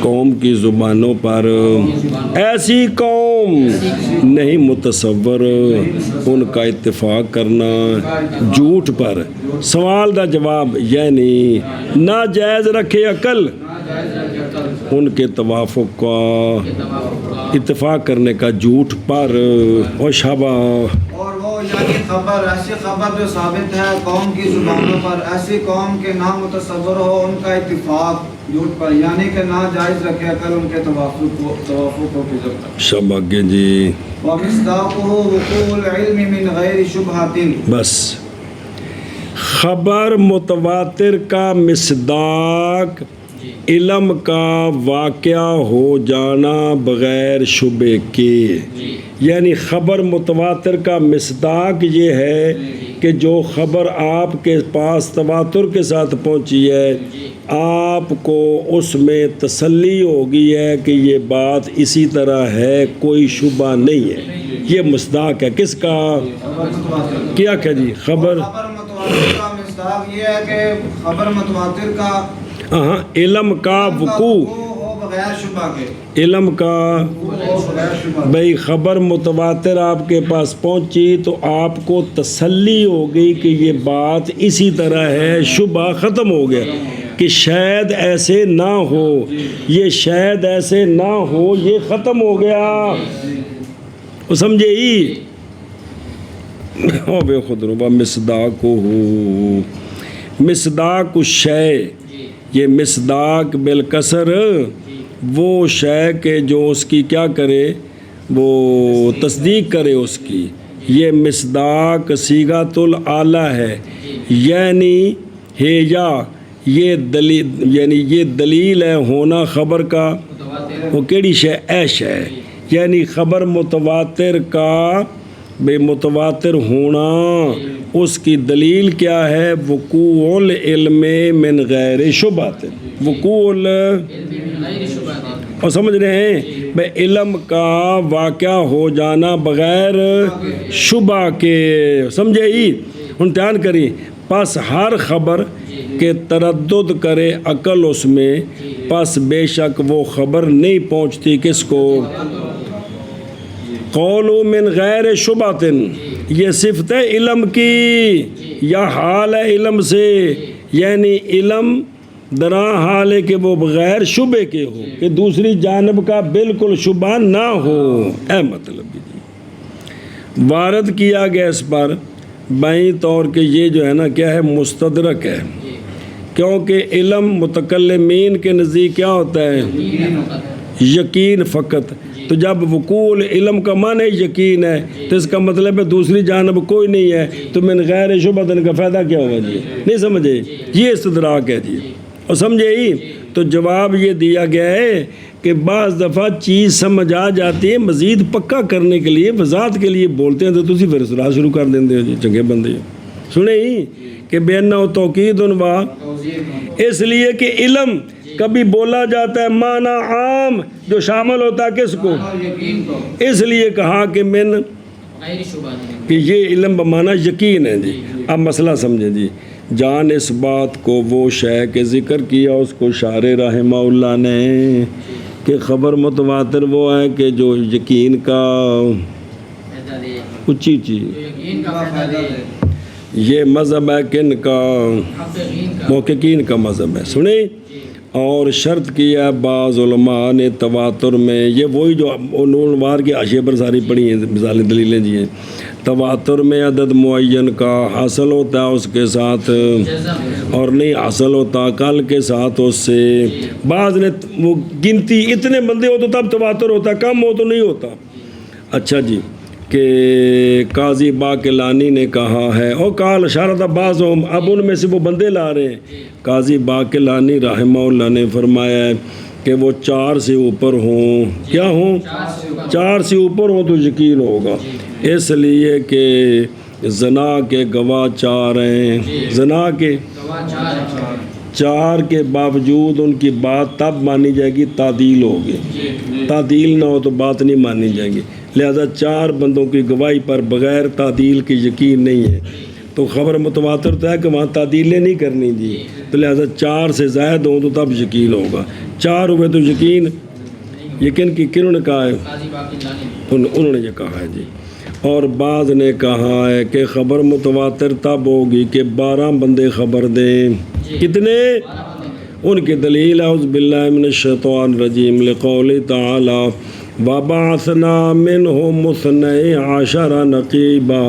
قوم کی زبانوں پر ایسی قوم نہیں متصور ان کا اتفاق کرنا جھوٹ پر سوال دا جواب یعنی ناجائز رکھے عقل ان کے توافق کا اتفاق کرنے کا جھوٹ پر اور شابہ اور وہ یعنی خبر ایسی خبر جو ثابت ہے قوم کی زبانوں پر ایسی قوم کے نہ متصور ہو ان کا اتفاق جھوٹ پر یعنی کہ ناجائز رکھے عقل ان کے توافق کو فضل شب آگے جی وَمِصْدَاقُهُ وُقُوعُ الْعِلْمِ مِنْ غَيْرِ شُبْهَةٍ بس خبر متواتر کا مصداق علم کا واقعہ ہو جانا بغیر شبے کے یعنی خبر متواتر کا مصداق یہ ہے کہ جو خبر آپ کے پاس تواتر کے ساتھ پہنچی ہے آپ کو اس میں تسلی ہوگی ہے کہ یہ بات اسی طرح ہے کوئی شبہ نہیں ہے یہ مصداق ہے کس کا کیا کہ جی خبر متواتر کا مصداق یہ ہے کہ خبر متواتر کا ہاں علم کا وقوع ہو بغیر شبہ کے علم کا ہو بغیر شبہ بھئی خبر متواتر آپ کے پاس پہنچی تو آپ کو تسلی ہو گئی کہ یہ بات اسی طرح ہے شبہ ختم ہو گیا کہ شاید ایسے نہ ہو یہ شاید ایسے نہ ہو یہ ختم ہو گیا وہ سمجھے ہی او بے خود ربا مصداق ہو مصداق الشے یہ مصداق بالکسر وہ شے کہ جو اس کی کیا کرے وہ تصدیق کرے اس کی یہ مصداق صیغۃ الاعلی ہے یعنی ہے یا یہ دلیل یعنی یہ دلیل ہے ہونا خبر کا وہ کیڑی شے ایش ہے یعنی خبر متواتر کا بے متواتر ہونا اس کی دلیل کیا ہے وقوع العلم من غیر شبہۃ وقوع اور سمجھ رہے ہیں بے علم کا واقعہ ہو جانا بغیر شبہ کے سمجھے ہی امتحان کری پس ہر خبر کہ تردد کرے عقل اس میں پس بے شک وہ خبر نہیں پہنچتی کس کو قولو من غیر شبہۃ یہ صفت ہے علم کی یا حال ہے علم سے یعنی علم درا حال ہے کہ وہ بغیر شبے کے ہو کہ دوسری جانب کا بالکل شبہ نہ ہو اے مطلب جی وارد کیا گیا اس پر بائیں طور کہ یہ جو ہے نا کیا ہے مستدرک ہے کیونکہ علم متکلمین کے نزدیک کیا ہوتا ہے یقین فقط تو جب وقوع علم کا معنی یقین ہے تو اس کا مطلب ہے دوسری جانب کوئی نہیں ہے تو من غیر شبہۃ کا فائدہ کیا ہوگا جی نہیں سمجھے یہ استدراک ہے جی اور سمجھے ہی تو جواب یہ دیا گیا ہے کہ بعض دفعہ چیز سمجھ آ جاتی ہے مزید پکا کرنے کے لیے وضاحت کے لیے بولتے ہیں تو تسی پھر سراہ شروع کر دیں ہو جی چنگے بندے سنیں ہی کہ بینہ و توقید وا اس لیے کہ علم کبھی بولا جاتا ہے معنی عام جو شامل ہوتا ہے کس کو اس لیے کہا کہ من کہ یہ علم بمعنی یقین ہے جی اب مسئلہ سمجھیں جی جان اس بات کو وہ شے کے ذکر کیا اس کو شارح رحمہ اللہ نے کہ خبر متواتر وہ ہے کہ جو یقین کا اچھی چیز یہ مذہب ہے کن کا محققین کا مذہب ہے سنیں اور شرط کیا بعض علماء نے تواتر میں یہ وہی جو نور وار کے حاشیے پر ساری پڑھی ہیں مثالیں دلیلیں جی ہیں تواتر میں عدد معین کا حاصل ہوتا ہے اس کے ساتھ اور نہیں حاصل ہوتا کل کے ساتھ اس سے بعض نے وہ گنتی اتنے بندے ہو تو تب تواتر ہوتا ہے کم ہو تو نہیں ہوتا اچھا جی کہ قاضی باقلانی نے کہا ہے اور کال اشارت بعض اب ان میں سے وہ بندے لا رہے ہیں قاضی باقلانی رحمہ اللہ نے فرمایا ہے کہ وہ 4 سے اوپر ہوں کیا ہوں 4 سے اوپر ہوں تو یقین ہوگا اس لیے کہ زنا کے گواہ 4 ہیں زنا کے چار کے باوجود ان کی بات تب مانی جائے گی تعدیل ہوگی، تعدیل نہ ہو تو بات نہیں مانی جائے گی، لہذا چار بندوں کی گواہی پر بغیر تعدیل کی یقین نہیں ہے۔ تو خبر متواتر تو ہے کہ وہاں تعدیلیں نہیں کرنی جی، تو لہذا چار سے زائد ہوں تو تب یقین ہوگا، چار ہوئے تو یقین کی کنہوں نے کہا ہے؟ انہوں نے یہ کہا ہے جی۔ اور بعض نے کہا ہے کہ خبر متواتر تب ہوگی کہ 12 بندے خبر دیں، کتنے؟ ان کی دلیل اعوذ باللہ من الشیطان الرجیم لقول تعالی وَبَعَثْنَا مِنْهُمْ 12 نقیبا،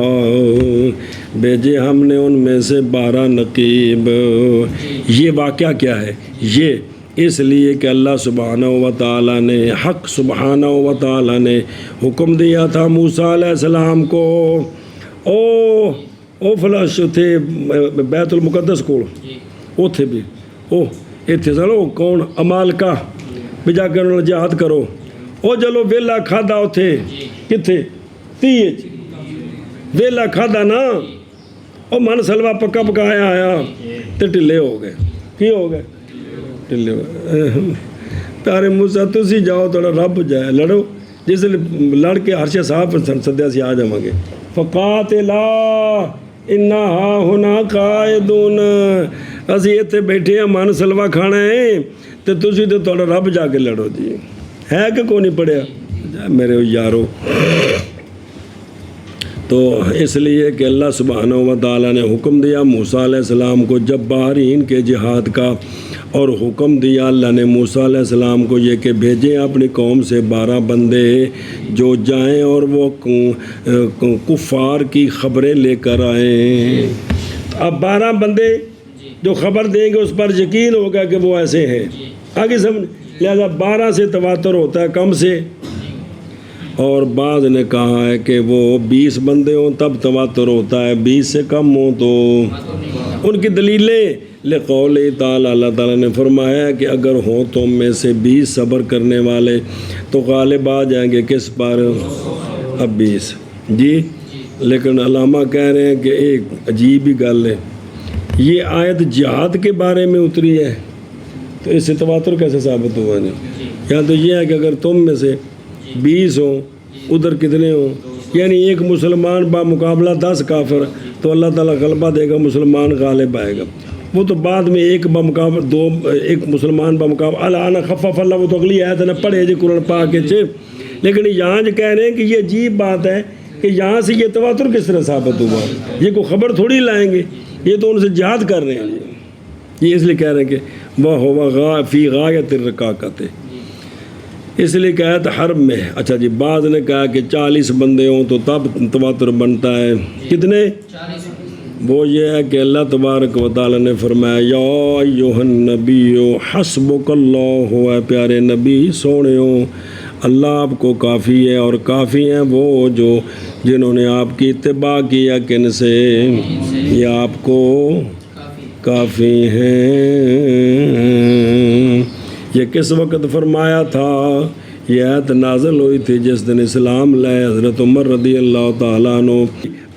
بھیجے ہم نے ان میں سے 12 نقیب۔ یہ واقعہ کیا ہے؟ یہ اس لیے کہ اللہ سبحانہ و تعالیٰ نے، حق سبحانہ و تعالیٰ نے حکم دیا تھا موسیٰ علیہ السلام کو، او فلاش تھے بیت المقدس کو، او تھے بھی اتھے چلو کون عمالقہ بھی جا کے انہوں نے جہاد کرو، او چلو ویلا کھادا اتھے کتھے 30 ویلا کھادا نا، او من سلوہ پکا پکایا آیا تے ٹلے ہو گئے، کی ہو گئے؟ ٹلے پیارے موسیٰ تسی جاؤ تھوڑا رب جائے لڑو، جس لڑ کے عرش صاحب سدیا سے آ جاؤں گے، فقاتلا انا ہا ہونا قائدون، اسی اتنے بیٹھے ہیں من سلوا کھانا ہے تو تسی تو تھوڑا رب جا کے لڑو جی، ہے کہ کوئی نہیں پڑھیا میرے یارو؟ تو اس لیے کہ اللہ سبحانہ و تعالیٰ نے حکم دیا موسیٰ علیہ السلام کو جب باہرین کے جہاد کا، اور حکم دیا اللہ نے موسیٰ علیہ السلام کو یہ کہ بھیجیں اپنی قوم سے 12 بندے جو جائیں اور وہ کفار کی خبریں لے کر آئیں۔ اب 12 بندے جو خبر دیں گے اس پر یقین ہوگا کہ وہ ایسے ہیں، آگے سمجھ، لہذا 12 سے تواتر ہوتا ہے کم سے، اور بعض نے کہا ہے کہ وہ 20 بندے ہوں تب تواتر ہوتا ہے، 20 سے کم ہوں تو ان کی دلیلیں لقول تعالیٰ، اللہ تعالیٰ نے فرمایا کہ اگر ہوں تم میں سے 20 صبر کرنے والے تو غالب آ جائیں گے کس پر؟ اب 20 جی، لیکن علامہ کہہ رہے ہیں کہ ایک عجیب ہی گل ہے، یہ آیت جہاد کے بارے میں اتری ہے تو اس سے تواتر کیسے ثابت ہوا جی؟ یہاں تو یہ ہے کہ اگر تم میں سے 20 ہوں، ادھر کتنے ہوں، یعنی ایک مسلمان بمقابلہ 10 کافر، تو اللہ تعالیٰ غلبہ دے گا، مسلمان غالب آئے گا۔ وہ تو بعد میں ایک مسلمان بمقابلہ الان خفف اللہ، وہ تو اگلی آیت نہ پڑھے جی قرآن پاک کے، لیکن یہاں جو کہہ رہے ہیں کہ یہ عجیب بات ہے کہ یہاں سے یہ تواتر کس طرح ثابت ہوا؟ یہ کوئی خبر تھوڑی لائیں گے، یہ تو ان سے جہاد کر رہے ہیں جی، یہ اس لیے کہہ رہے ہیں کہ وہ ہوا فی غایت الرقاقت، اس لیے کہا تھا حرب میں۔ اچھا جی، بعض نے کہا کہ 40 بندے ہوں تو تب تواتر بنتا ہے، کتنے؟ وہ یہ ہے کہ اللہ تبارک و تعالی نے فرمایا یا ایھا النبی حسبک اللہ، ہے پیارے نبی سونے ہو، اللہ آپ کو کافی ہے، اور کافی ہیں وہ جو جنہوں نے آپ کی اتباع کیا، کن سے؟ یہ آپ کو کافی ہیں۔ یہ کس وقت فرمایا تھا؟ یہ آیت نازل ہوئی تھی جس دن اسلام لائے حضرت عمر رضی اللہ تعالیٰ عنہ۔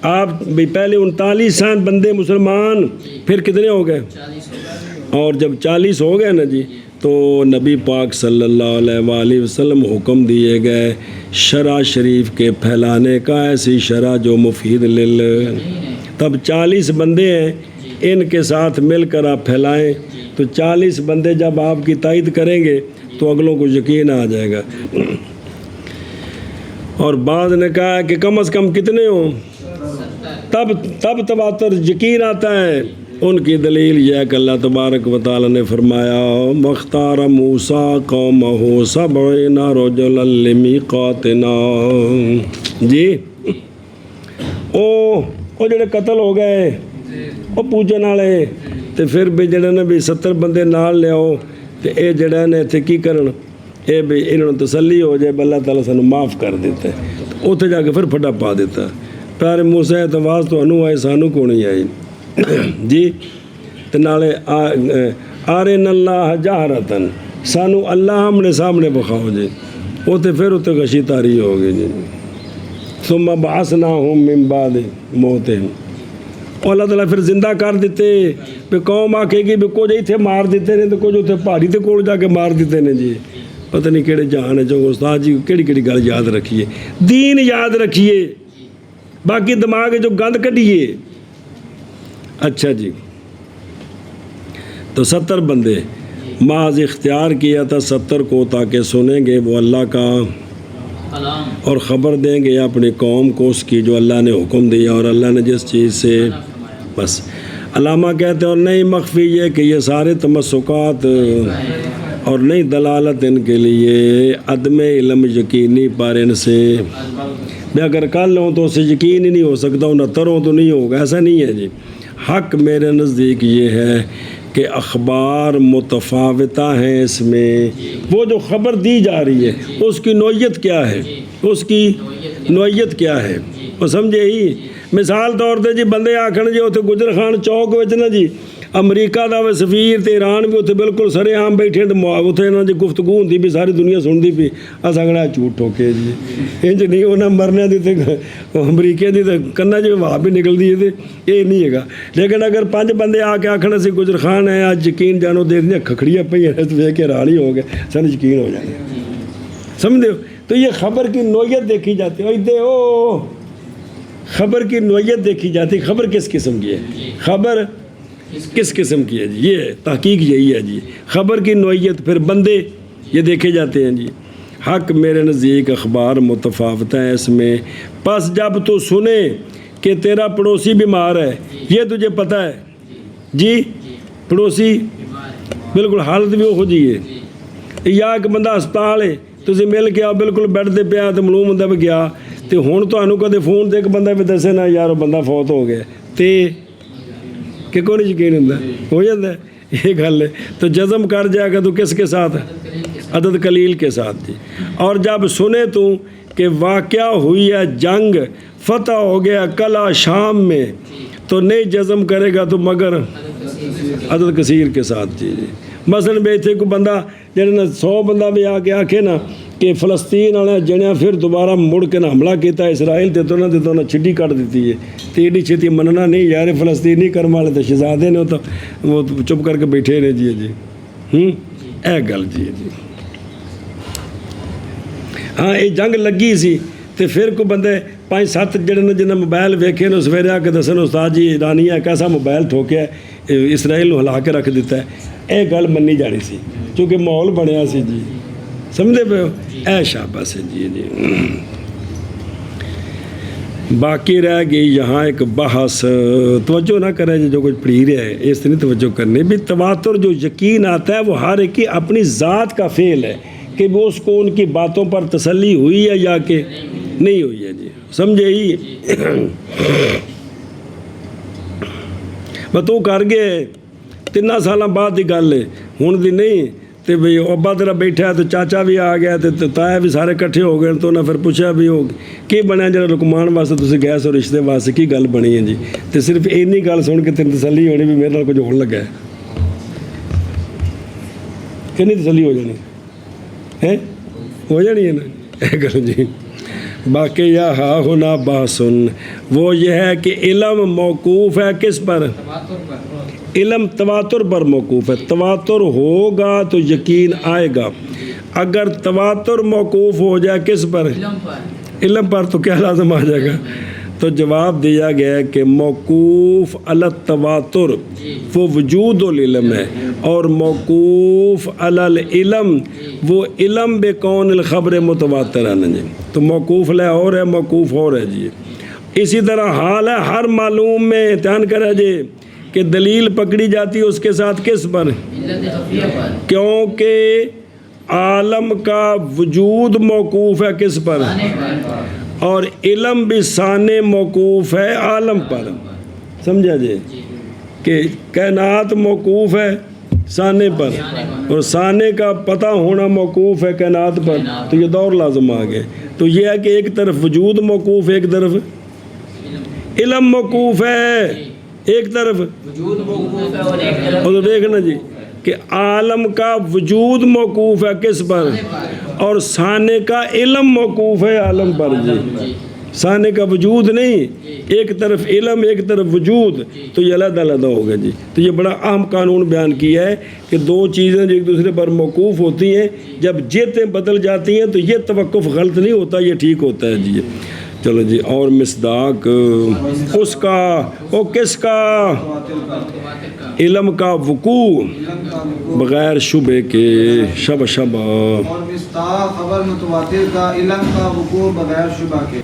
آپ بھی پہلے 39 بندے مسلمان، پھر کتنے ہو گئے؟ اور جب 40 ہو گئے نا جی، تو نبی پاک صلی اللہ علیہ وآلہ وسلم حکم دیے گئے شرع شریف کے پھیلانے کا، ایسی شرع جو مفید تب 40 بندے ہیں، ان کے ساتھ مل کر آپ پھیلائیں، تو 40 بندے جب آپ کی تائید کریں گے تو اگلوں کو یقین آ جائے گا۔ اور بعض نے کہا کہ کم از کم کتنے ہوں، تب تواتر یقین آتا ہے۔ ان کی دلیل یہ ہے کہ اللہ تبارک و تعالی نے فرمایا مختار موسیٰ قومہ 70 رجلا لمیقاتنا، جی او جڑے قتل ہو گئے وہ پوجن والے، تو پھر بھی جڑے نے بھی 70 بندے نال لیاؤ، تو اے جڑے نے اتنے کی کرن، اے بھی انہوں نے تسلی ہو جائے اللہ تعالیٰ سانو معاف کر دیتا ہے، اتنے جا کے پھر پھٹا پا دیتا ہے۔ پیارے موسیٰ اعتواز تو انہوں آئے، سانو کو نہیں آئی جی، تو نالے آرین اللہ جہرتن، سانو اللہ ہمنے سامنے بخاؤ جی، اتنے پھر اتنے غشی تاری ہو گئی جی۔ ثم بعثناہم من بعد موتہم، ਉਹ ਅੱਲਾਹ ਤਾਲਾ ਫਿਰ ਜ਼ਿੰਦਾ ਕਰ ਦਿੱਤੇ ਵੀ ਕੌਮ ਆਖੇਗੀ ਵੀ ਕੁਝ ਇੱਥੇ ਮਾਰ ਦਿੱਤੇ ਨੇ ਤੇ ਕੁਝ ਉੱਥੇ ਪਹਾੜੀ ਦੇ ਕੋਲ ਜਾ ਕੇ ਮਾਰ ਦਿੱਤੇ ਨੇ ਜੀ। ਪਤਾ ਨਹੀਂ ਕਿਹੜੇ ਜਹਾਨ ਹੈ ਜੋ ਉਸਤਾਦ ਜੀ ਕਿਹੜੀ ਕਿਹੜੀ ਗੱਲ ਯਾਦ ਰੱਖੀਏ, دین یاد رکھیے، باقی دماغ جو گند کٹیے۔ اچھا جی، تو 70 بندے محض اختیار کیا تھا 70 کو تاکہ سنیں گے وہ اللہ کا اور خبر دیں گے اپنی قوم کو اس کی جو اللہ نے حکم دیا اور اللہ نے جس چیز سے بس۔ علامہ کہتے ہیں اور نہیں مخفی یہ کہ یہ سارے تمسکات اور نہیں دلالت ان کے لیے عدم علم یقینی پر ان سے میں اگر کل ہوں تو اسے یقین ہی نہیں ہو سکتا، 69 ہوں تو نہیں ہوگا، ایسا نہیں ہے جی۔ حق میرے نزدیک یہ ہے کہ اخبار متفاوتہ ہیں اس میں، وہ جو خبر دی جا رہی ہے اس کی نوعیت کیا ہے، اس کی نوعیت کیا ہے، وہ سمجھے ہی۔ مثال طور تے جی بندے آکھن جی اتنے گجر خان چوک وچ نا جی امریکہ دا وہ سفیر تے ایران بھی اتنے بالکل سرے عام بیٹھے اتنے انہوں دی گفتگو ہوندی بھی ساری دنیا سنتی پی، اگڑا جھوٹ ٹھوکے جی انج نہیں انہیں مرنے دی تے امریکہ دی تے کنا جی وہاں بھی نکلتی ہے تے یہ نہیں ہے گا۔ لیکن اگر 5 بندے آ کے آکھن اسی گجر خان ہے آج یقین جانو دیکھ دیا کھکھڑیاں پہ ویکھ کے حیران ہی ہو گئے، سن یقین ہو جائے، سمجھتے ہو۔ تو یہ خبر کی نوعیت دیکھی جاتی ہے، خبر کی نوعیت دیکھی جاتی، خبر کس قسم کی ہے، خبر کس قسم کی ہے جی، یہ تحقیق یہی ہے جی، خبر کی نوعیت۔ پھر بندے یہ دیکھے جاتے ہیں جی۔ حق میرے نزدیک اخبار متفاوت ہے اس میں، پس جب تو سنے کہ تیرا پڑوسی بیمار ہے، یہ تجھے پتہ ہے جی، پڑوسی بالکل حالت بھی ہو جی ہے، یا ایک بندہ ہسپتال ہے تسی مل کے آؤ بالکل بیڈ تے پیا تو معلوم ہوتا بھی گیا تے ہن تانوں کدے فون تے ایک بندہ بھی دسے نا یار بندہ فوت ہو گیا تے کہ کوئی نہیں یقین ہوتا ہو جاتا ہے، یہ گل ہے۔ تو جزم کر جائے گا تو کس کے ساتھ، عدد قلیل کے ساتھ جی۔ اور جب سنے تو کہ واقعہ ہوئی ہے جنگ، فتح ہو گیا کلا شام میں، تو نہیں جزم کرے گا تو مگر عدد کثیر کے ساتھ جی۔ مثلاً بھی اتنے کوئی بندہ جنہیں 100 بندہ بھی آ کے آکھے نا کہ فلسطین والے جنیا پھر دوبارہ مڑ کے نہ حملہ کیتا اسرائیل تے تو نہ چھٹی کٹ دیتی ہے، تو ایڈی چھتی مننا نہیں یار فلسطینی کرم والے تو شہزادے نے، تو وہ چپ کر کے بیٹھے رہے جی جی اے گل جی جی۔ ہاں یہ جنگ لگی سی تو پھر کوئی بندے 5-7 جڑے جنہیں موبائل ویکھے نے سویرے آ کے دسن استاد جی ایرانیہ کیسا موبائل ٹھوکیا ہے اسرائیل نو ہلا کے رکھ دیتا ہے، اے گل منی جانی سی چونکہ ماحول بنیا سی جی، سمجھے پہ ہو، اے شاباش ہے جی جی۔ باقی رہ گئی یہاں ایک بحث، توجہ نہ کرے جو کچھ پڑھی رہے ہے اس نہیں توجہ کرنے بھی۔ تواتر جو یقین آتا ہے وہ ہر ایک کی اپنی ذات کا فعل ہے کہ وہ اس کو ان کی باتوں پر تسلی ہوئی ہے یا کہ نہیں ہوئی ہے جی، سمجھے ہی۔ تو کر گئے 3 سال بعد کی گل ہے ہوں دی نہیں، تو بھئی ابا تیرا بیٹھا ہے تو چاچا بھی آ گیا تو تایا بھی سارے کٹھے ہو گئے، تو انہیں پھر پوچھا بھی ہو کی بنیا جا رکمان واسطے تسی گئے سو رشتے واسطے کی گل بنی ہے جی، تو صرف اینی گل سن کے تیری تسلی ہونی بھی میرے نال کچھ ہونے لگا ہے کہ نہیں، تسلی ہو جانی ہے، ہو جانی ہے نا اے گل جی۔ باقی یا ہا ہونا باسن وہ یہ ہے کہ علم موقوف ہے کس پر، علم تواتر پر موقوف ہے، تواتر ہوگا تو یقین آئے گا۔ اگر تواتر موقوف ہو جائے کس پر، علم پر، تو کیا لازم آ جائے گا؟ تو جواب دیا گیا ہے کہ موقوف علی التواتر وہ وجود العلم ہے، اور موقوف علی العلم وہ علم بکون الخبر متواتر ہے جی۔ تو موقوف لے اور ہے، موقوف اور ہے جی۔ اسی طرح حال ہے ہر معلوم میں، دھیان کرے جی کہ دلیل پکڑی جاتی ہے اس کے ساتھ کس پر، کیونکہ عالم کا وجود موقوف ہے کس پر، اور علم بھی سانے موقوف ہے عالم پر، سمجھا جی کہ کائنات موقوف ہے سانے پر، اور سانے کا پتہ ہونا موقوف ہے کائنات پر، تو یہ دور لازم آ گئے۔ تو یہ ہے کہ ایک طرف وجود موقوف ہے، ایک طرف علم موقوف ہے، ایک طرف اور دیکھنا جی کہ عالم کا وجود موقوف ہے کس پر، اور سانے کا علم موقوف ہے عالم پر جی۔ ثانی کا وجود نہیں، ایک طرف علم ایک طرف وجود، تو یہ علیحدہ علیحدہ ہو گیا جی۔ تو یہ بڑا اہم قانون بیان کیا ہے کہ دو چیزیں جو ایک دوسرے پر موقوف ہوتی ہیں، جب جہتیں بدل جاتی ہیں تو یہ توقف غلط نہیں ہوتا، یہ ٹھیک ہوتا ہے جی۔ چلو جی، اور مصداق اس کا، وہ کس کا؟ علم کا وقوع بغیر شبہ کے، شبہ اور مصداق خبر متواتر کا علم کا وقوع بغیر شبہ کے۔